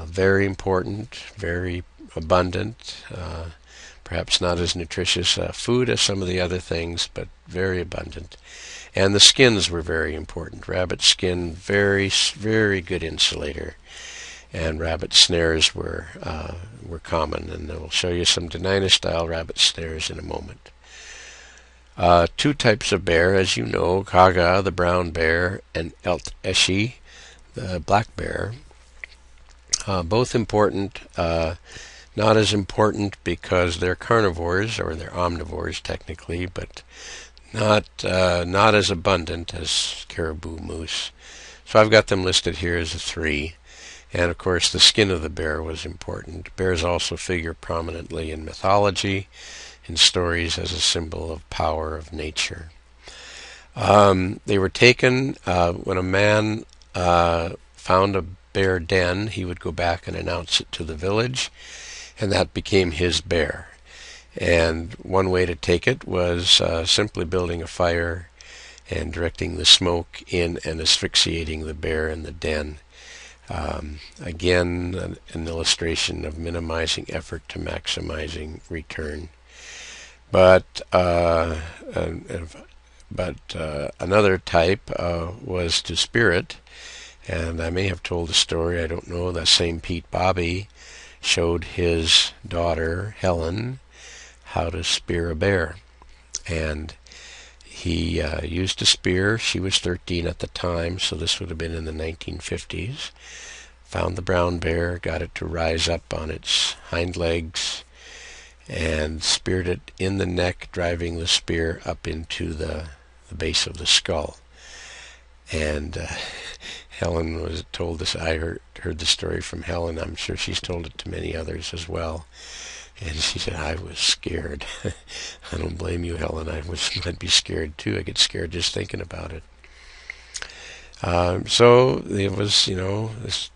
Very important, very abundant, perhaps not as nutritious food as some of the other things, but very abundant. And the skins were very important. Rabbit skin, very, very good insulator. and rabbit snares were common, and we'll show you some Denina-style rabbit snares in a moment. Two types of bear, as you know, Kaga, the brown bear, and Elt Eshi, the black bear. Both important, not as important because they're carnivores, or they're omnivores technically, but not as abundant as caribou moose. So I've got them listed here as a 3. And of course, the skin of the bear was important. Bears also figure prominently in mythology, in stories as a symbol of power of nature. They were taken when a man found a bear den. He would go back and announce it to the village, and that became his bear. And one way to take it was simply building a fire and directing the smoke in and asphyxiating the bear in the den. Again, an illustration of minimizing effort to maximizing return. But another type was to spear it, and I may have told the story, I don't know, that same Pete Bobby showed his daughter, Helen, how to spear a bear. And he used a spear. She was 13 at the time, so this would have been in the 1950s. Found the brown bear, got it to rise up on its hind legs, and speared it in the neck, driving the spear up into the base of the skull. And Helen was told this. I heard the story from Helen. I'm sure she's told it to many others as well. And she said, I was scared. I don't blame you, Helen. I'd be scared too. I get scared just thinking about it. So it was,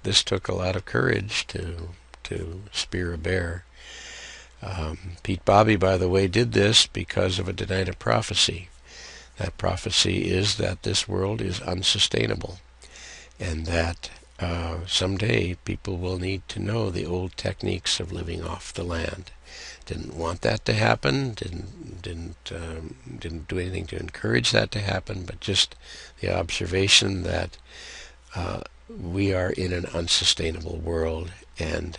this took a lot of courage to spear a bear. Pete Bobby, by the way, did this because of a Denina prophecy. That prophecy is that this world is unsustainable, and that someday people will need to know the old techniques of living off the land. Didn't want that to happen. Didn't do anything to encourage that to happen. But just the observation that we are in an unsustainable world, and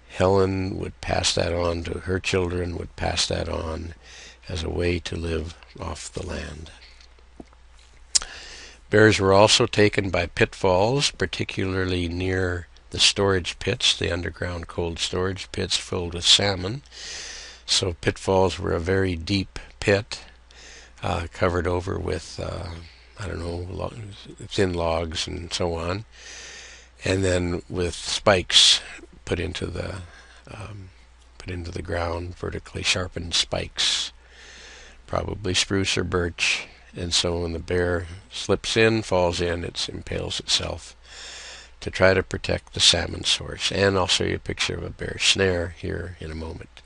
Helen would pass that on to her children. Would pass that on as a way to live off the land. Bears were also taken by pitfalls, particularly near the storage pits, the underground cold storage pits filled with salmon. So pitfalls were a very deep pit, covered over with, thin logs and so on, and then with spikes put into the ground, vertically sharpened spikes, probably spruce or birch. And so when the bear slips in, falls in, it impales itself to try to protect the salmon source. And I'll show you a picture of a bear snare here in a moment.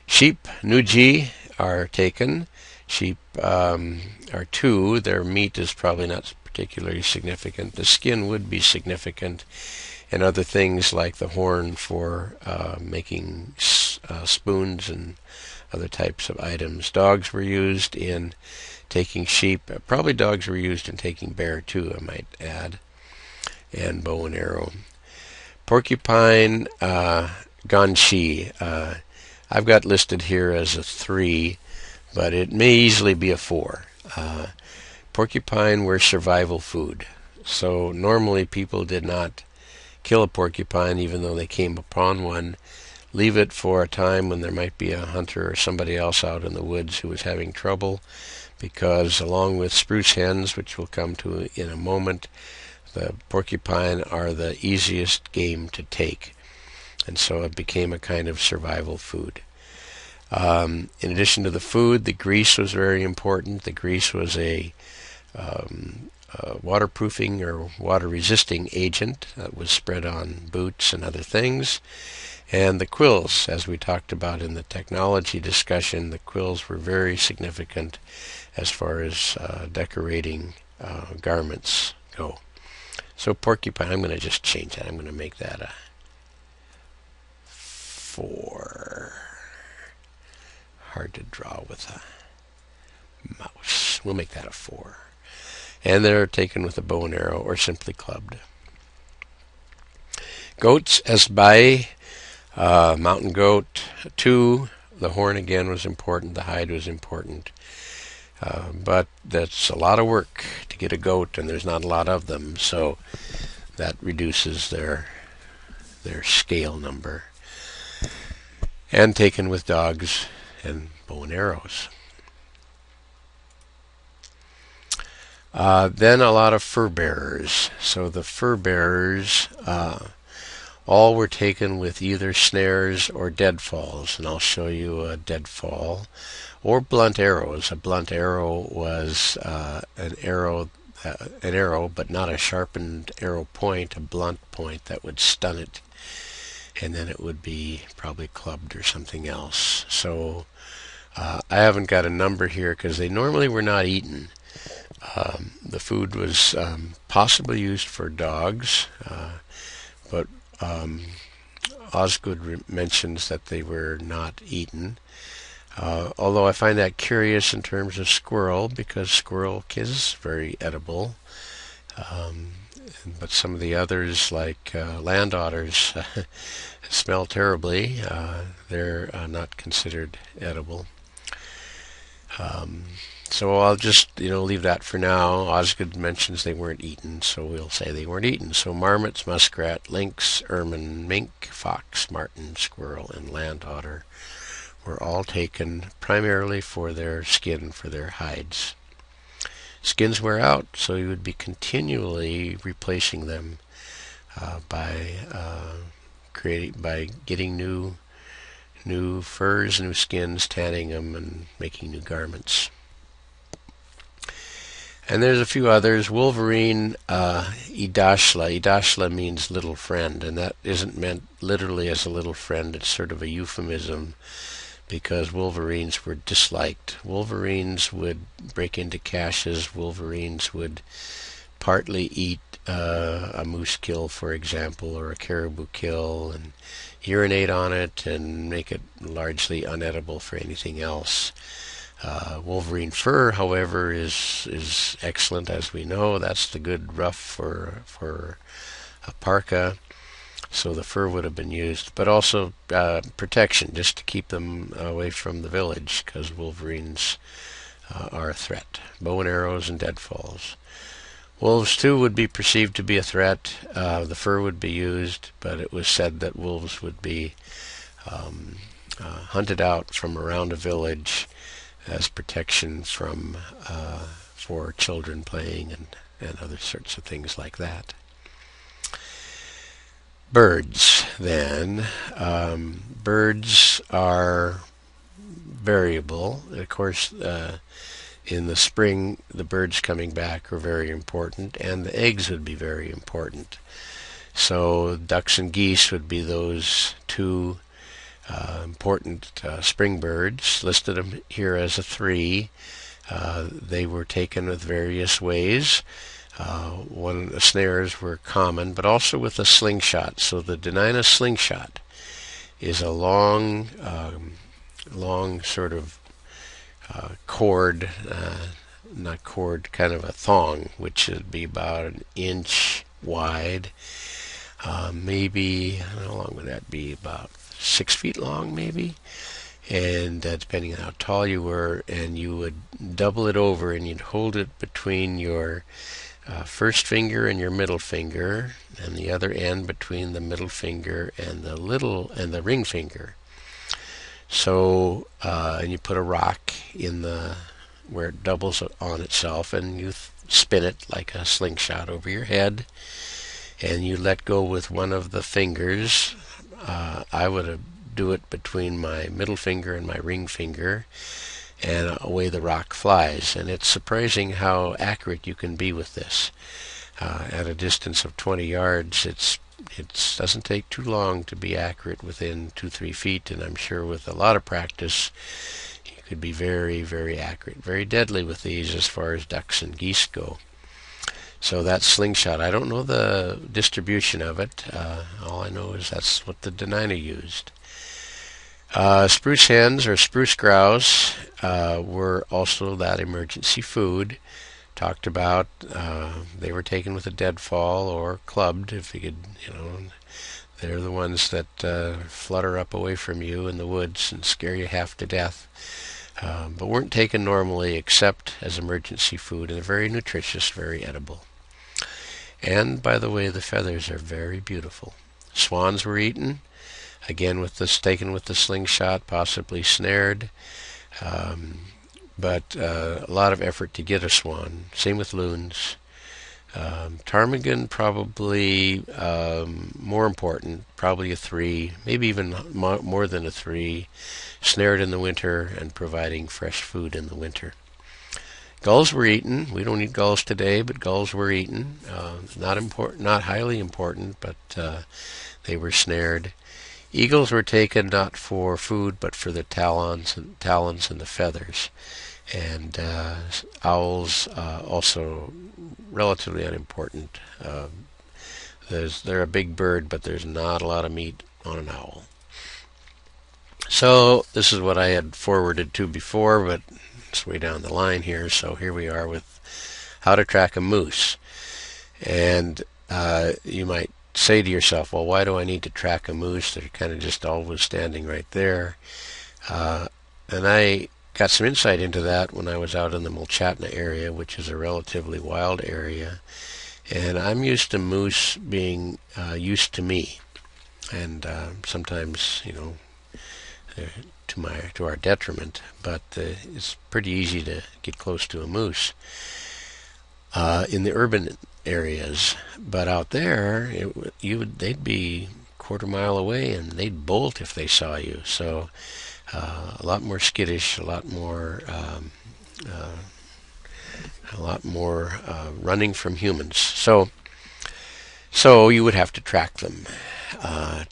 Sheep, nuji, are taken. Sheep are 2. Their meat is probably not particularly significant. The skin would be significant, and other things like the horn for making spoons and other types of items. Dogs were used in taking sheep. Probably dogs were used in taking bear too, I might add. And bow and arrow. Porcupine, ganshi. I've got listed here as a 3, but it may easily be a 4. Porcupine were survival food. So normally people did not kill a porcupine even though they came upon one. Leave it for a time when there might be a hunter or somebody else out in the woods who was having trouble, because along with spruce hens, which we'll come to in a moment, the porcupine are the easiest game to take, and so it became a kind of survival food. In addition to the food, the grease was very important. The grease was a waterproofing or water-resisting agent that was spread on boots and other things. And the quills, as we talked about in the technology discussion, the quills were very significant as far as decorating garments go. So porcupine, I'm going to just change that. I'm going to make that a 4. Hard to draw with a mouse. We'll make that a 4. And they're taken with a bow and arrow or simply clubbed. Goats as by mountain goat 2. The horn again was important. The hide was important. But that's a lot of work to get a goat, and there's not a lot of them, so that reduces their scale number. And taken with dogs and bow and arrows. Then a lot of fur bearers. So the fur bearers all were taken with either snares or deadfalls, and I'll show you a deadfall, or blunt arrows. A blunt arrow was an arrow, but not a sharpened arrow point, a blunt point that would stun it, and then it would be probably clubbed or something else. So I haven't got a number here because they normally were not eaten. The food was possibly used for dogs, but Osgood mentions that they were not eaten. Although I find that curious in terms of squirrel, because squirrel is very edible. But some of the others, like land otters, smell terribly. They're not considered edible. So I'll just leave that for now. Osgood mentions they weren't eaten, so we'll say they weren't eaten. So marmots, muskrat, lynx, ermine, mink, fox, marten, squirrel, and land otter were all taken primarily for their skin, for their hides. Skins wear out, so you would be continually replacing them by getting new furs, new skins, tanning them, and making new garments. And there's a few others. Wolverine, idashla. Idashla means little friend, and that isn't meant literally as a little friend. It's sort of a euphemism because wolverines were disliked. Wolverines would break into caches. Wolverines would partly eat a moose kill, for example, or a caribou kill, and urinate on it and make it largely unedible for anything else. Wolverine fur, however, is excellent, as we know. That's the good rough for a parka. So the fur would have been used, but also protection, just to keep them away from the village, because wolverines are a threat. Bow and arrows and deadfalls. Wolves, too, would be perceived to be a threat. The fur would be used, but it was said that wolves would be hunted out from around a village as protection for children playing and other sorts of things like that. Birds, then. Birds are variable. Of course, in the spring, the birds coming back are very important, and the eggs would be very important. So ducks and geese would be those two important spring birds. Listed them here as a 3. They were taken with various ways. The snares were common, but also with a slingshot. So the Denina slingshot is a long sort of cord, not cord, kind of a thong, which would be about an inch wide. Maybe, how long would that be? About 6 feet long, maybe. And depending on how tall you were, and you would double it over, and you'd hold it between your first finger and your middle finger, and the other end between the middle finger and the ring finger. So, and you put a rock in where it doubles on itself, and you spin it like a slingshot over your head, and you let go with one of the fingers. I would do it between my middle finger and my ring finger, and away the rock flies. And it's surprising how accurate you can be with this. At a distance of 20 yards, it doesn't take too long to be accurate within 2-3 feet, and I'm sure with a lot of practice you could be very, very accurate, very deadly with these as far as ducks and geese go. So that's slingshot. I don't know the distribution of it. All I know is that's what the Denina used. Spruce hens or spruce grouse were also that emergency food. Talked about they were taken with a deadfall or clubbed if you could, They're the ones that flutter up away from you in the woods and scare you half to death, but weren't taken normally except as emergency food, and they're very nutritious, very edible. And by the way, the feathers are very beautiful. Swans were eaten, again with this taken with the slingshot, possibly snared, but a lot of effort to get a swan. Same with loons. Ptarmigan probably more important, probably a 3, maybe even more than a 3, snared in the winter and providing fresh food in the winter. Gulls were eaten. We don't eat gulls today, but gulls were eaten. Not important, not highly important, but they were snared. Eagles were taken not for food, but for the talons and the feathers. And owls also relatively unimportant. They're a big bird, but there's not a lot of meat on an owl. So this is what I had forwarded to before, but it's way down the line here. So here we are with how to track a moose. And you might say to yourself, well, why do I need to track a moose? They're kind of just always standing right there. And I got some insight into that when I was out in the Mulchatna area, which is a relatively wild area. And I'm used to moose being used to me. And sometimes, to our detriment, but it's pretty easy to get close to a moose in the urban areas. But out there, they'd be a quarter mile away and they'd bolt if they saw you. So a lot more skittish, a lot more running from humans. So you would have to track them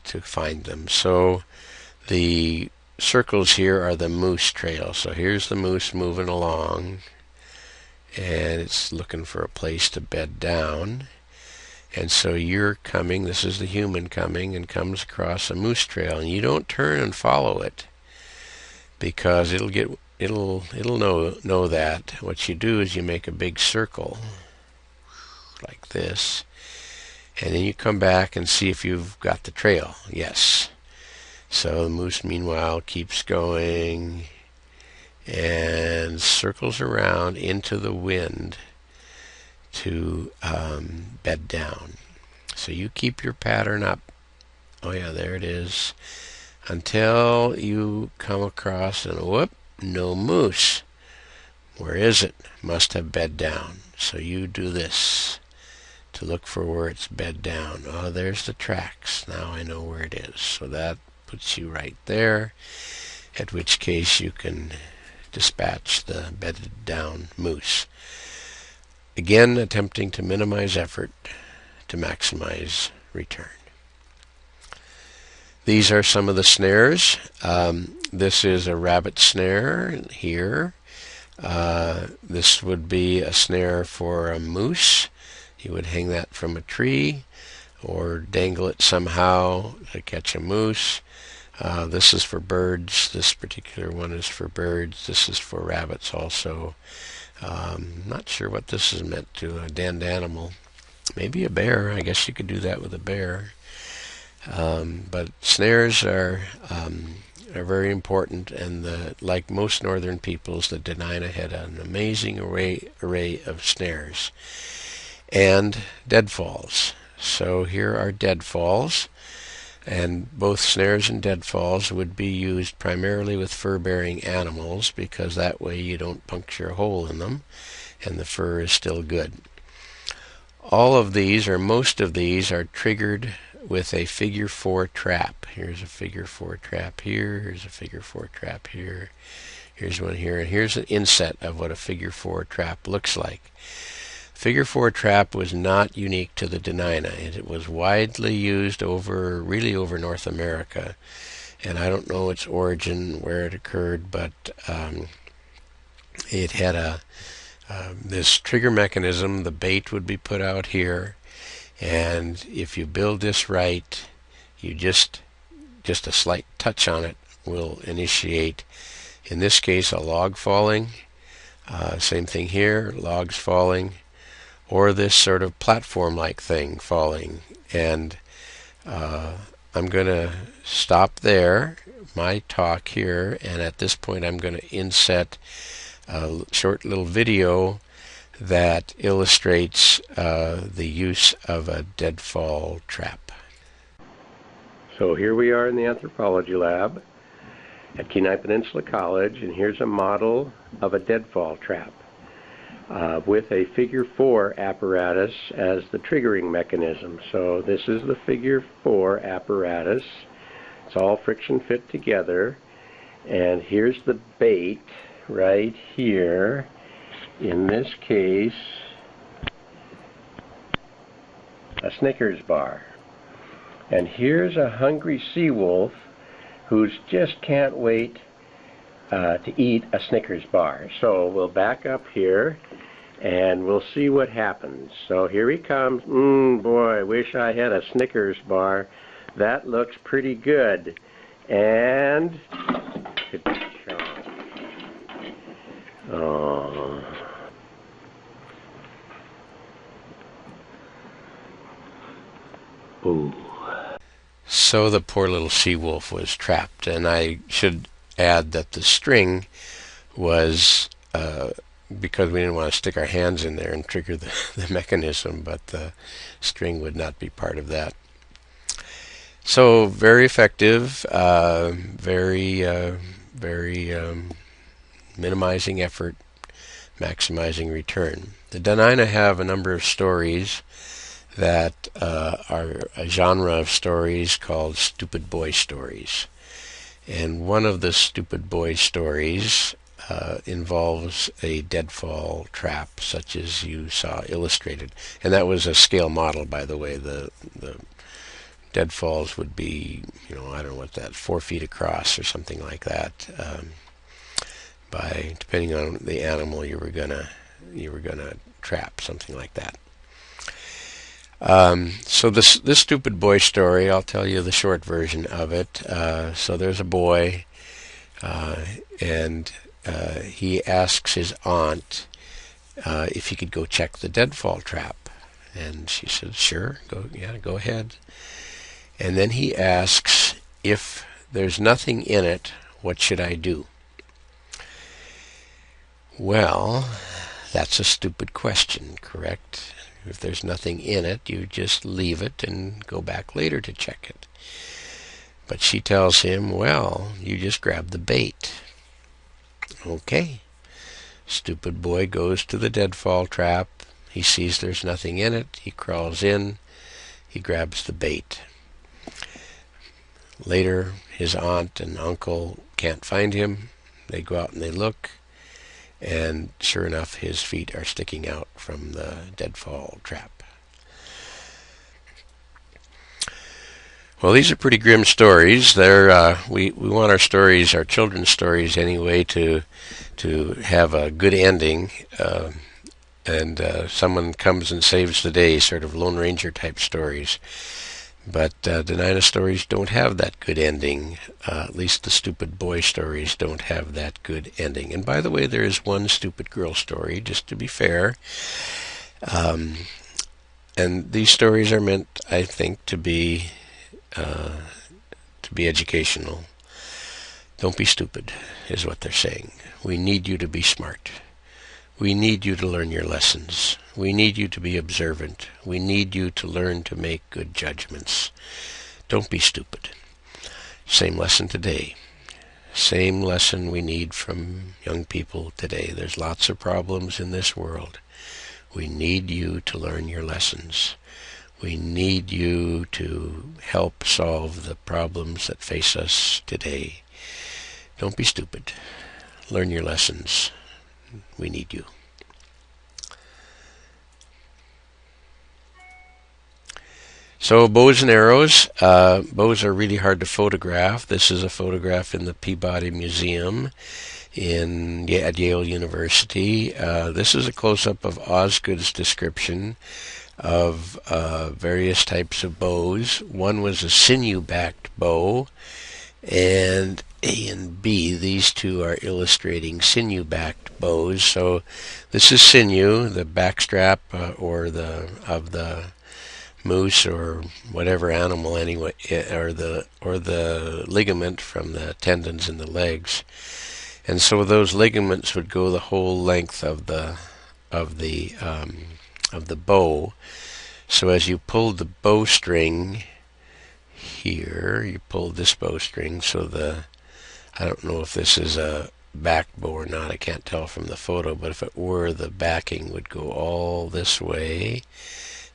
to find them. So the circles here are the moose trail. So here's the moose moving along, and it's looking for a place to bed down. And so you're coming, this is the human coming, and comes across a moose trail, and you don't turn and follow it because it'll know that. What you do is you make a big circle like this, and then you come back and see if you've got the trail. Yes. So the moose, meanwhile, keeps going and circles around into the wind to bed down. So you keep your pattern up. Oh yeah, there it is. Until you come across and whoop, no moose. Where is it? Must have bed down. So you do this to look for where it's bed down. Oh, there's the tracks. Now I know where it is. So that puts you right there, at which case you can dispatch the bedded down moose. Again, attempting to minimize effort to maximize return. These are some of the snares. This is a rabbit snare here. This would be a snare for a moose. You would hang that from a tree or dangle it somehow to catch a moose. This is for birds. This particular one is for birds. This is for rabbits also. Not sure what this is meant to, a denned animal. Maybe a bear. I guess you could do that with a bear. But snares are very important, and like most northern peoples, the Dena'ina had an amazing array of snares and deadfalls. So here are deadfalls, and both snares and deadfalls would be used primarily with fur-bearing animals, because that way you don't puncture a hole in them and the fur is still good. All of these, or most of these, are triggered with a figure 4 trap. Here's a figure 4 trap here, here's a figure 4 trap here, here's one here, and here's an inset of what a figure 4 trap looks like. Figure 4 trap was not unique to the Dena'ina. It was widely used really over North America, and I don't know its origin, where it occurred, but it had this trigger mechanism. The bait would be put out here, and if you build this right, you just a slight touch on it will initiate, in this case, a log falling. Same thing here, logs falling, or this sort of platform-like thing falling. And I'm going to stop there, my talk here, and at this point I'm going to inset a short little video that illustrates the use of a deadfall trap. So here we are in the anthropology lab at Kenai Peninsula College, and here's a model of a deadfall trap with a figure 4 apparatus as the triggering mechanism. So this is the figure 4 apparatus. It's all friction fit together, and here's the bait right here. In this case, a Snickers bar. And here's a hungry sea wolf who just can't wait to eat a Snickers bar. So we'll back up here and we'll see what happens. So here he comes. Boy, I wish I had a Snickers bar. That looks pretty good. And oh. Ooh. So the poor little sea wolf was trapped, and I should add that the string was because we didn't want to stick our hands in there and trigger the mechanism, but the string would not be part of that. So very effective, very minimizing effort, maximizing return. The Dena'ina have a number of stories that are a genre of stories called stupid boy stories. And one of the stupid boy stories involves a deadfall trap, such as you saw illustrated. And that was a scale model, by the way. The deadfalls would be, I don't know what that, 4 feet across or something like that. By depending on the animal you were gonna trap, something like that. So this stupid boy story, I'll tell you the short version of it. So there's a boy, and he asks his aunt if he could go check the deadfall trap, and she said, "Sure, go ahead." And then he asks, "If there's nothing in it, what should I do?" Well, that's a stupid question, correct? If there's nothing in it, you just leave it and go back later to check it. But she tells him, well, you just grab the bait. Okay. Stupid boy goes to the deadfall trap. He sees there's nothing in it. He crawls in. He grabs the bait. Later, his aunt and uncle can't find him. They go out and they look. And sure enough, his feet are sticking out from the deadfall trap. Well, these are pretty grim stories. We want our stories, our children's stories anyway, to have a good ending, and someone comes and saves the day, sort of Lone Ranger type stories. But Dena'ina stories don't have that good ending. At least the stupid boy stories don't have that good ending. And by the way, there is one stupid girl story, just to be fair. And these stories are meant, I think, to be educational. Don't be stupid, is what they're saying. We need you to be smart. We need you to learn your lessons. We need you to be observant. We need you to learn to make good judgments. Don't be stupid. Same lesson today. Same lesson we need from young people today. There's lots of problems in this world. We need you to learn your lessons. We need you to help solve the problems that face us today. Don't be stupid. Learn your lessons. We need you. So bows and arrows. Bows are really hard to photograph. This is a photograph in the Peabody Museum at Yale University. This is a close-up of Osgood's description of various types of bows. One was a sinew-backed bow, and A and B, these two are illustrating sinew-backed bows. So this is sinew, the backstrap of the moose or whatever animal anyway, or the ligament from the tendons in the legs. And so those ligaments would go the whole length of the bow. So as you pulled the bowstring here, you pulled this bowstring. So I don't know if this is a back bow or not. I can't tell from the photo, but if it were, the backing would go all this way,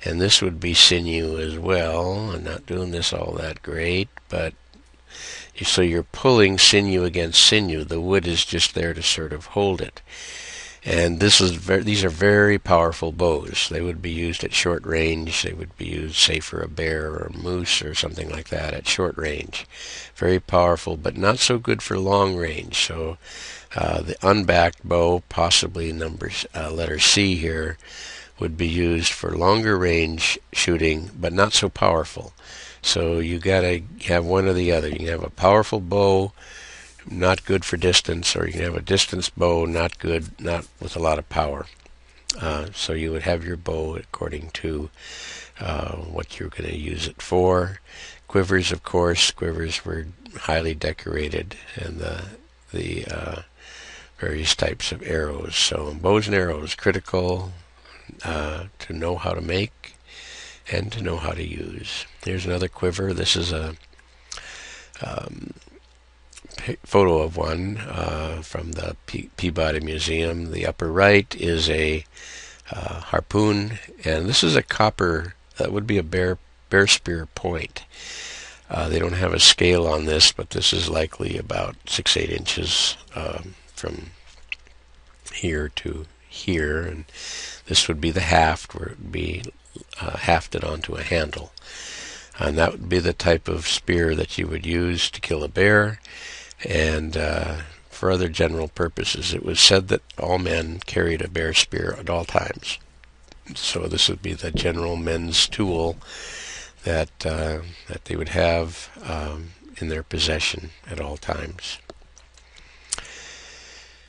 and this would be sinew as well. I'm not doing this all that great, but so you're pulling sinew against sinew. The wood is just there to sort of hold it. And these are very powerful bows. They would be used at short range. They would be used, say, for a bear or a moose or something like that at short range. Very powerful, but not so good for long range. So the unbacked bow, possibly letter C here, would be used for longer range shooting, but not so powerful. So you gotta have one or the other. You can have a powerful bow, not good for distance, or you can have a distance bow, not good, not with a lot of power. So you would have your bow according to what you're going to use it for. Quivers, of course, quivers were highly decorated, and the various types of arrows. So bows and arrows, critical to know how to make and to know how to use. Here's another quiver. This is a photo of one from the Peabody Museum. The upper right is a harpoon, and this is a copper, that would be a bear spear point. They don't have a scale on this, but this is likely about 6-8 inches from here to here, and this would be the haft, where it would be hafted onto a handle. And that would be the type of spear that you would use to kill a bear, and for other general purposes. It was said that all men carried a bear spear at all times. So this would be the general men's tool that they would have in their possession at all times.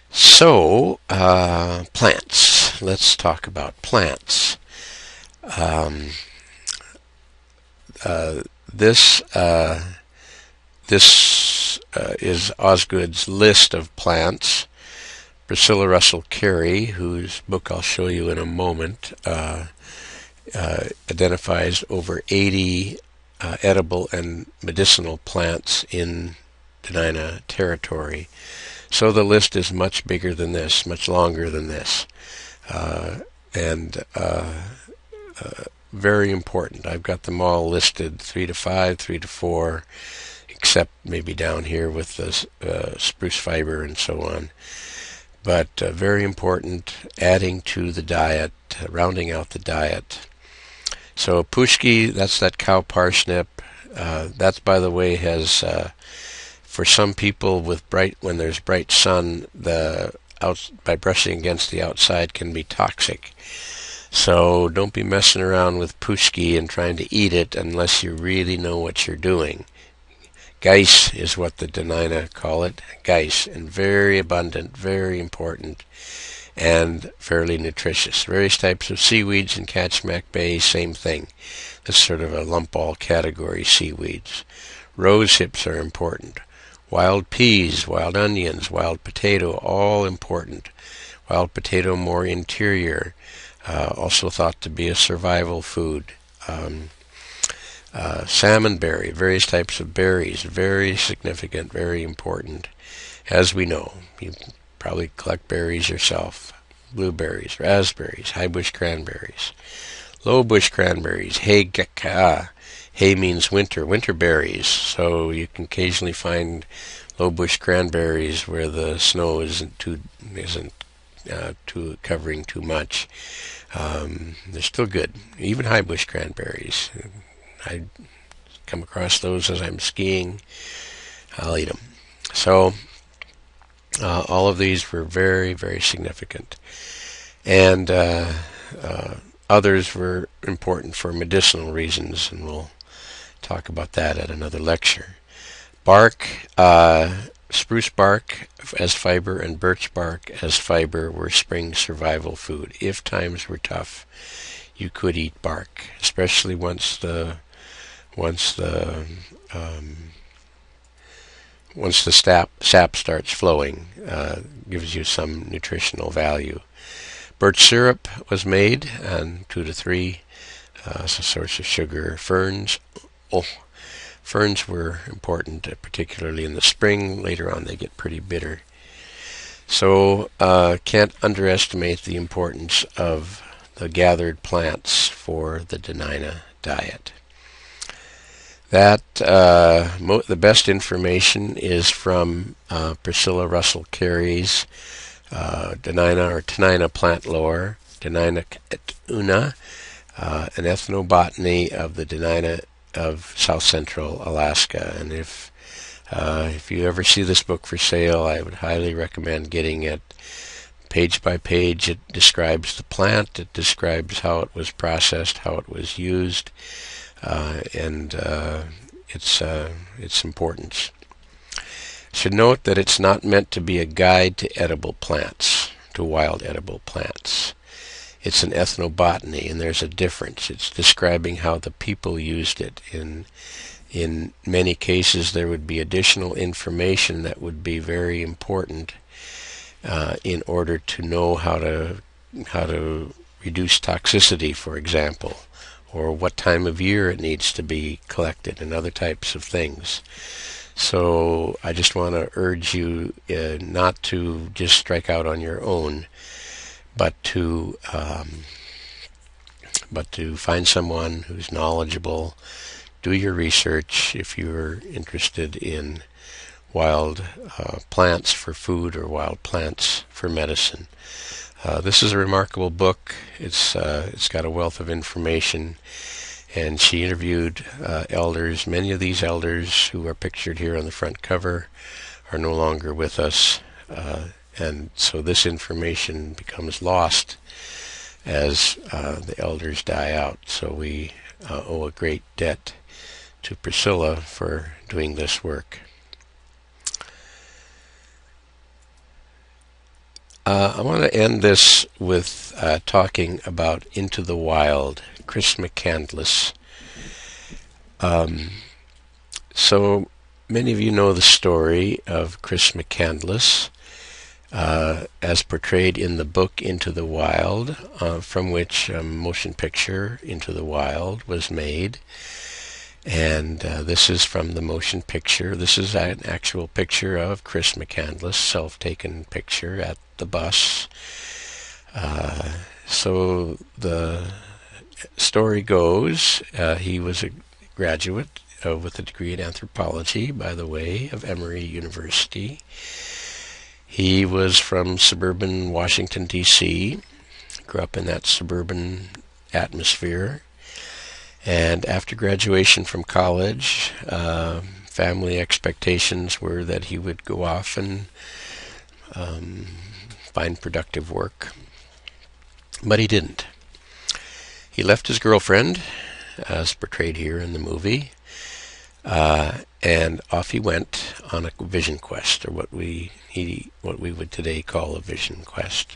So, plants. Let's talk about plants. This is Osgood's list of plants. Priscilla Russell Carey, whose book I'll show you in a moment, identifies over 80 edible and medicinal plants in Dena'ina territory. So the list is much bigger than this, much longer than this, and very important. I've got them all listed 3 to 5, 3 to 4, except maybe down here with the spruce fiber and so on. But very important, adding to the diet, rounding out the diet. So pushki, that's that cow parsnip. That, by the way, has, for some people when there's bright sun, by brushing against the outside can be toxic. So don't be messing around with pushki and trying to eat it unless you really know what you're doing. Geiss is what the Dena'ina call it, geiss, and very abundant, very important, and fairly nutritious. Various types of seaweeds in Kachemak Bay, same thing. This is sort of a lump-all category seaweeds. Rose hips are important. Wild peas, wild onions, wild potato, all important. Wild potato more interior, also thought to be a survival food. Salmonberry, various types of berries, very significant, very important. As we know, you probably collect berries yourself. Blueberries, raspberries, high bush cranberries. Low bush cranberries, hay means winter berries. So you can occasionally find low bush cranberries where the snow isn't covering too much. They're still good. Even high bush cranberries. I come across those as I'm skiing. I'll eat them. So all of these were very, very significant. And others were important for medicinal reasons, and we'll talk about that at another lecture. Bark, spruce bark as fiber and birch bark as fiber were spring survival food. If times were tough, you could eat bark, especially once the um, once the sap starts flowing. Gives you some nutritional value. Birch syrup was made, and 2 to 3 as a source of sugar. Ferns were important, particularly in the spring. Later on, they get pretty bitter. So can't underestimate the importance of the gathered plants for the Dena'ina diet. The best information is from Priscilla Russell Carey's Dena'ina or Tenina plant lore, Dena'ina et Una, an ethnobotany of the Dena'ina of south central Alaska. And if you ever see this book for sale, I would highly recommend getting it. Page by page, it describes the plant, it describes how it was processed, how it was used, and its importance. Should note that it's not meant to be a guide to edible plants, to wild edible plants. It's an ethnobotany, and there's a difference. It's describing how the people used it. In many cases, there would be additional information that would be very important in order to know how to reduce toxicity, for example, or what time of year it needs to be collected, and other types of things. So I just want to urge you not to just strike out on your own, but to find someone who's knowledgeable. Do your research if you're interested in wild plants for food or wild plants for medicine. This is a remarkable book. It's got a wealth of information, and she interviewed elders. Many of these elders who are pictured here on the front cover are no longer with us, and so this information becomes lost as the elders die out. So we owe a great debt to Priscilla for doing this work. I want to end this with talking about Into the Wild, Chris McCandless. So many of you know the story of Chris McCandless as portrayed in the book Into the Wild, from which a motion picture Into the Wild was made. And this is from the motion picture. This is an actual picture of Chris McCandless, self-taken picture at the bus. So the story goes, he was a graduate with a degree in anthropology, by the way, of Emory University. He was from suburban Washington, D.C., grew up in that suburban atmosphere. And after graduation from college, family expectations were that he would go off and find productive work. But he didn't. He left his girlfriend, as portrayed here in the movie, and off he went on a vision quest, or what we would today call a vision quest.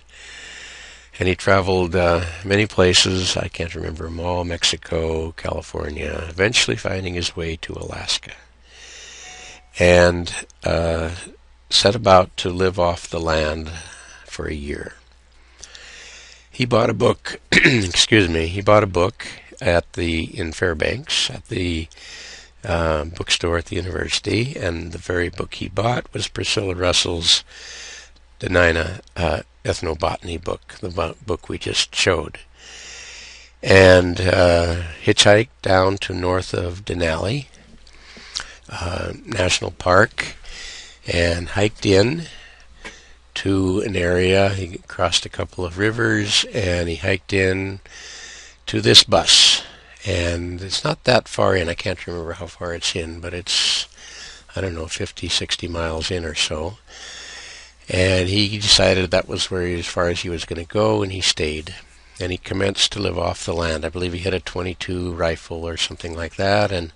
And he traveled many places. I can't remember them all. Mexico, California, eventually finding his way to Alaska. And set about to live off the land for a year. He bought a book, he bought a book in Fairbanks, at the bookstore at the university, and the very book he bought was Priscilla Russell's Dena'ina ethnobotany book, the book we just showed. And hitchhiked down to north of Denali National Park and hiked in to an area. He crossed a couple of rivers and he hiked in to this bus. And it's not that far in. I can't remember how far it's in, but it's, 50, 60 miles in or so. And he decided that was as far as he was going to go, and he stayed. And he commenced to live off the land. I believe he had a .22 rifle or something like that, and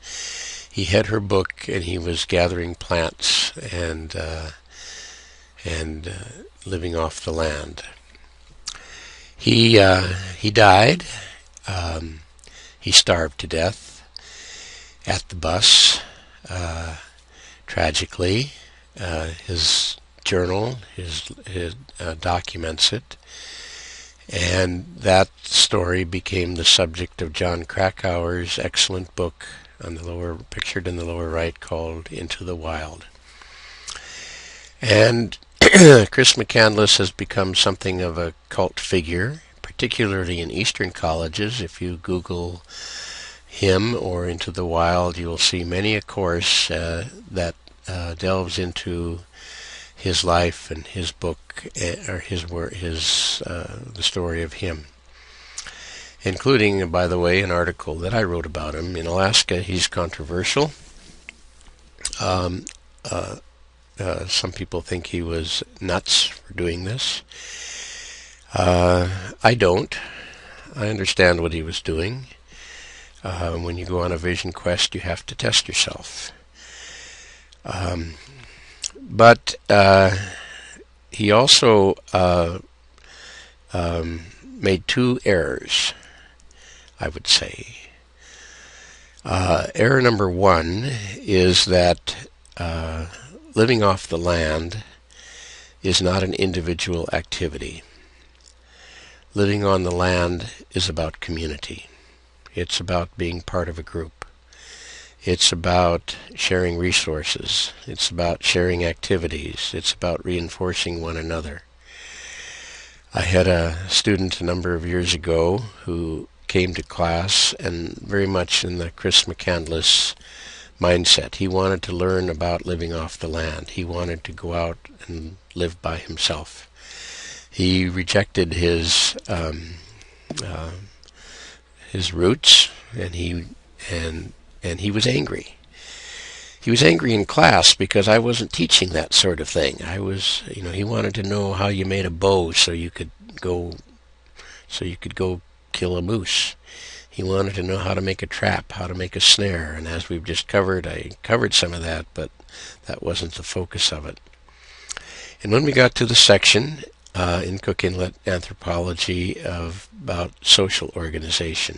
he had her book, and he was gathering plants and living off the land. He died He starved to death at the bus. Tragically, his journal his documents it, and that story became the subject of John Krakauer's excellent book pictured in the lower right, called Into the Wild. And Chris McCandless has become something of a cult figure, particularly in Eastern colleges. If you Google him or Into the Wild, you will see many a course that delves into his life and his book, or the story of him, including, by the way, an article that I wrote about him. In Alaska, he's controversial. Some people think he was nuts for doing this. I don't. I understand what he was doing. When you go on a vision quest, you have to test yourself. But he also made two errors, I would say. Error number one is that living off the land is not an individual activity. Living on the land is about community. It's about being part of a group. It's about sharing resources. It's about sharing activities. It's about reinforcing one another. I had a student a number of years ago who came to class and very much in the Chris McCandless mindset. He wanted to learn about living off the land. He wanted to go out and live by himself. He rejected his roots, and he was angry. He was angry in class because I wasn't teaching that sort of thing. He wanted to know how you made a bow so you could go kill a moose. He wanted to know how to make a trap, how to make a snare, and as we've just covered, I covered some of that, but that wasn't the focus of it. And when we got to the section in Cook Inlet Anthropology about social organization,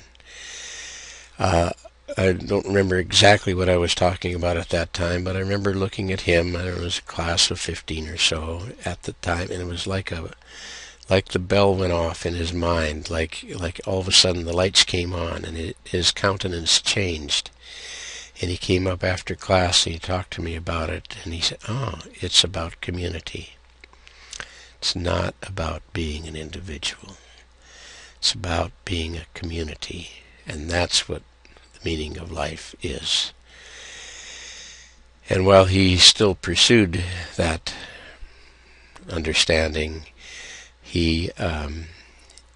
I don't remember exactly what I was talking about at that time, but I remember looking at him, and it was a class of 15 or so at the time, and it was like the bell went off in his mind, like all of a sudden the lights came on, and his countenance changed. And he came up after class and he talked to me about it, and he said, "Oh, it's about community. It's not about being an individual. It's about being a community, and that's what the meaning of life is." And while he still pursued that understanding, he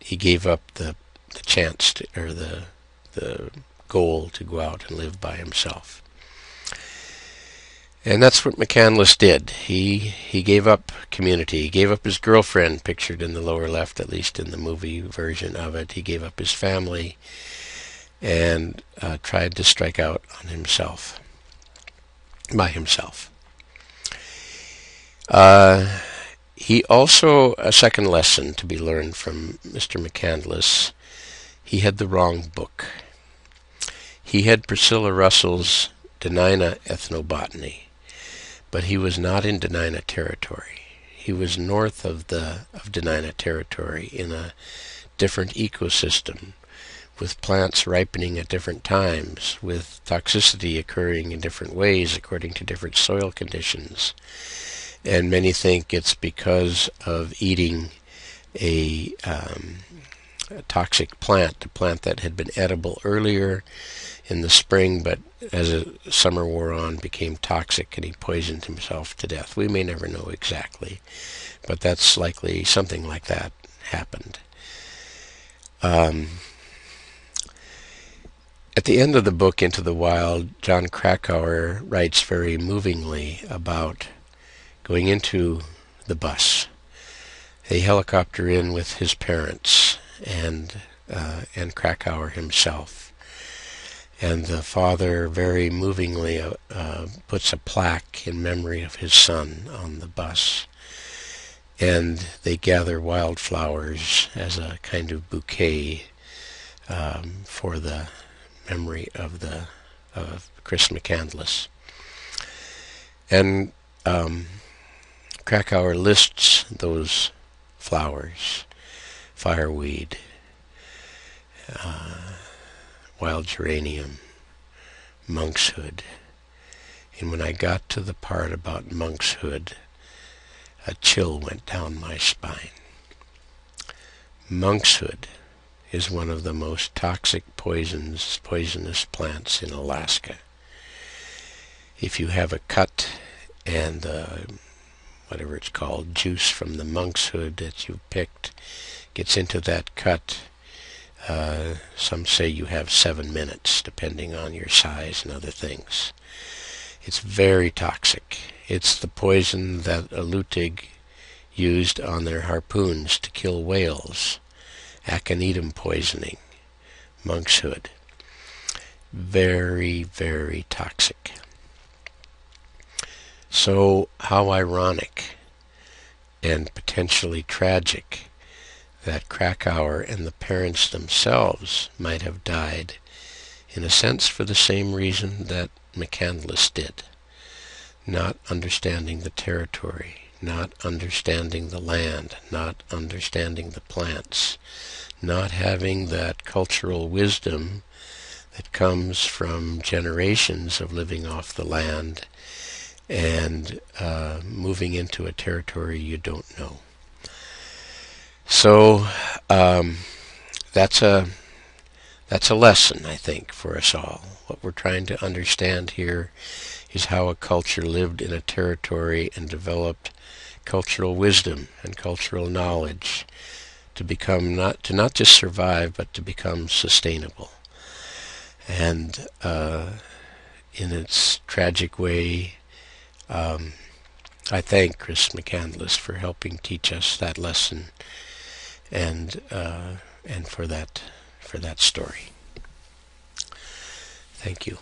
gave up the chance to, or the goal to go out and live by himself. And that's what McCandless did. He gave up community. He gave up his girlfriend, pictured in the lower left, at least in the movie version of it. He gave up his family and tried to strike out on himself, by himself. He also, a second lesson to be learned from Mr. McCandless, he had the wrong book. He had Priscilla Russell's Denina Ethnobotany, but he was not in Denina territory. He was north of Denina territory in a different ecosystem, with plants ripening at different times, with toxicity occurring in different ways according to different soil conditions. And many think it's because of eating a toxic plant, a plant that had been edible earlier in the spring, but as the summer wore on became toxic and he poisoned himself to death. We may never know exactly, but that's likely something like that happened. At the end of the book, Into the Wild, John Krakauer writes very movingly about going into the bus. They helicopter in with his parents and Krakauer himself. And the father very movingly puts a plaque in memory of his son on the bus. And they gather wildflowers as a kind of bouquet for the memory of Chris McCandless. And Krakauer lists those flowers: fireweed, wild geranium, monkshood. And when I got to the part about monkshood, a chill went down my spine. Monkshood is one of the most toxic poisonous plants in Alaska. If you have a cut and whatever it's called, juice from the monkshood that you've picked gets into that cut, some say you have 7 minutes, depending on your size and other things. It's very toxic. It's the poison that Alutiiq used on their harpoons to kill whales. Aconitum poisoning, monkshood. Very, very toxic. So how ironic and potentially tragic that Krakauer and the parents themselves might have died, in a sense for the same reason that McCandless did. Not understanding the territory, not understanding the land, not understanding the plants, not having that cultural wisdom that comes from generations of living off the land and moving into a territory you don't know. So that's a lesson, I think, for us all. What we're trying to understand here is how a culture lived in a territory and developed cultural wisdom and cultural knowledge to become not just survive, but to become sustainable. And in its tragic way, I thank Chris McCandless for helping teach us that lesson, and for that story. Thank you.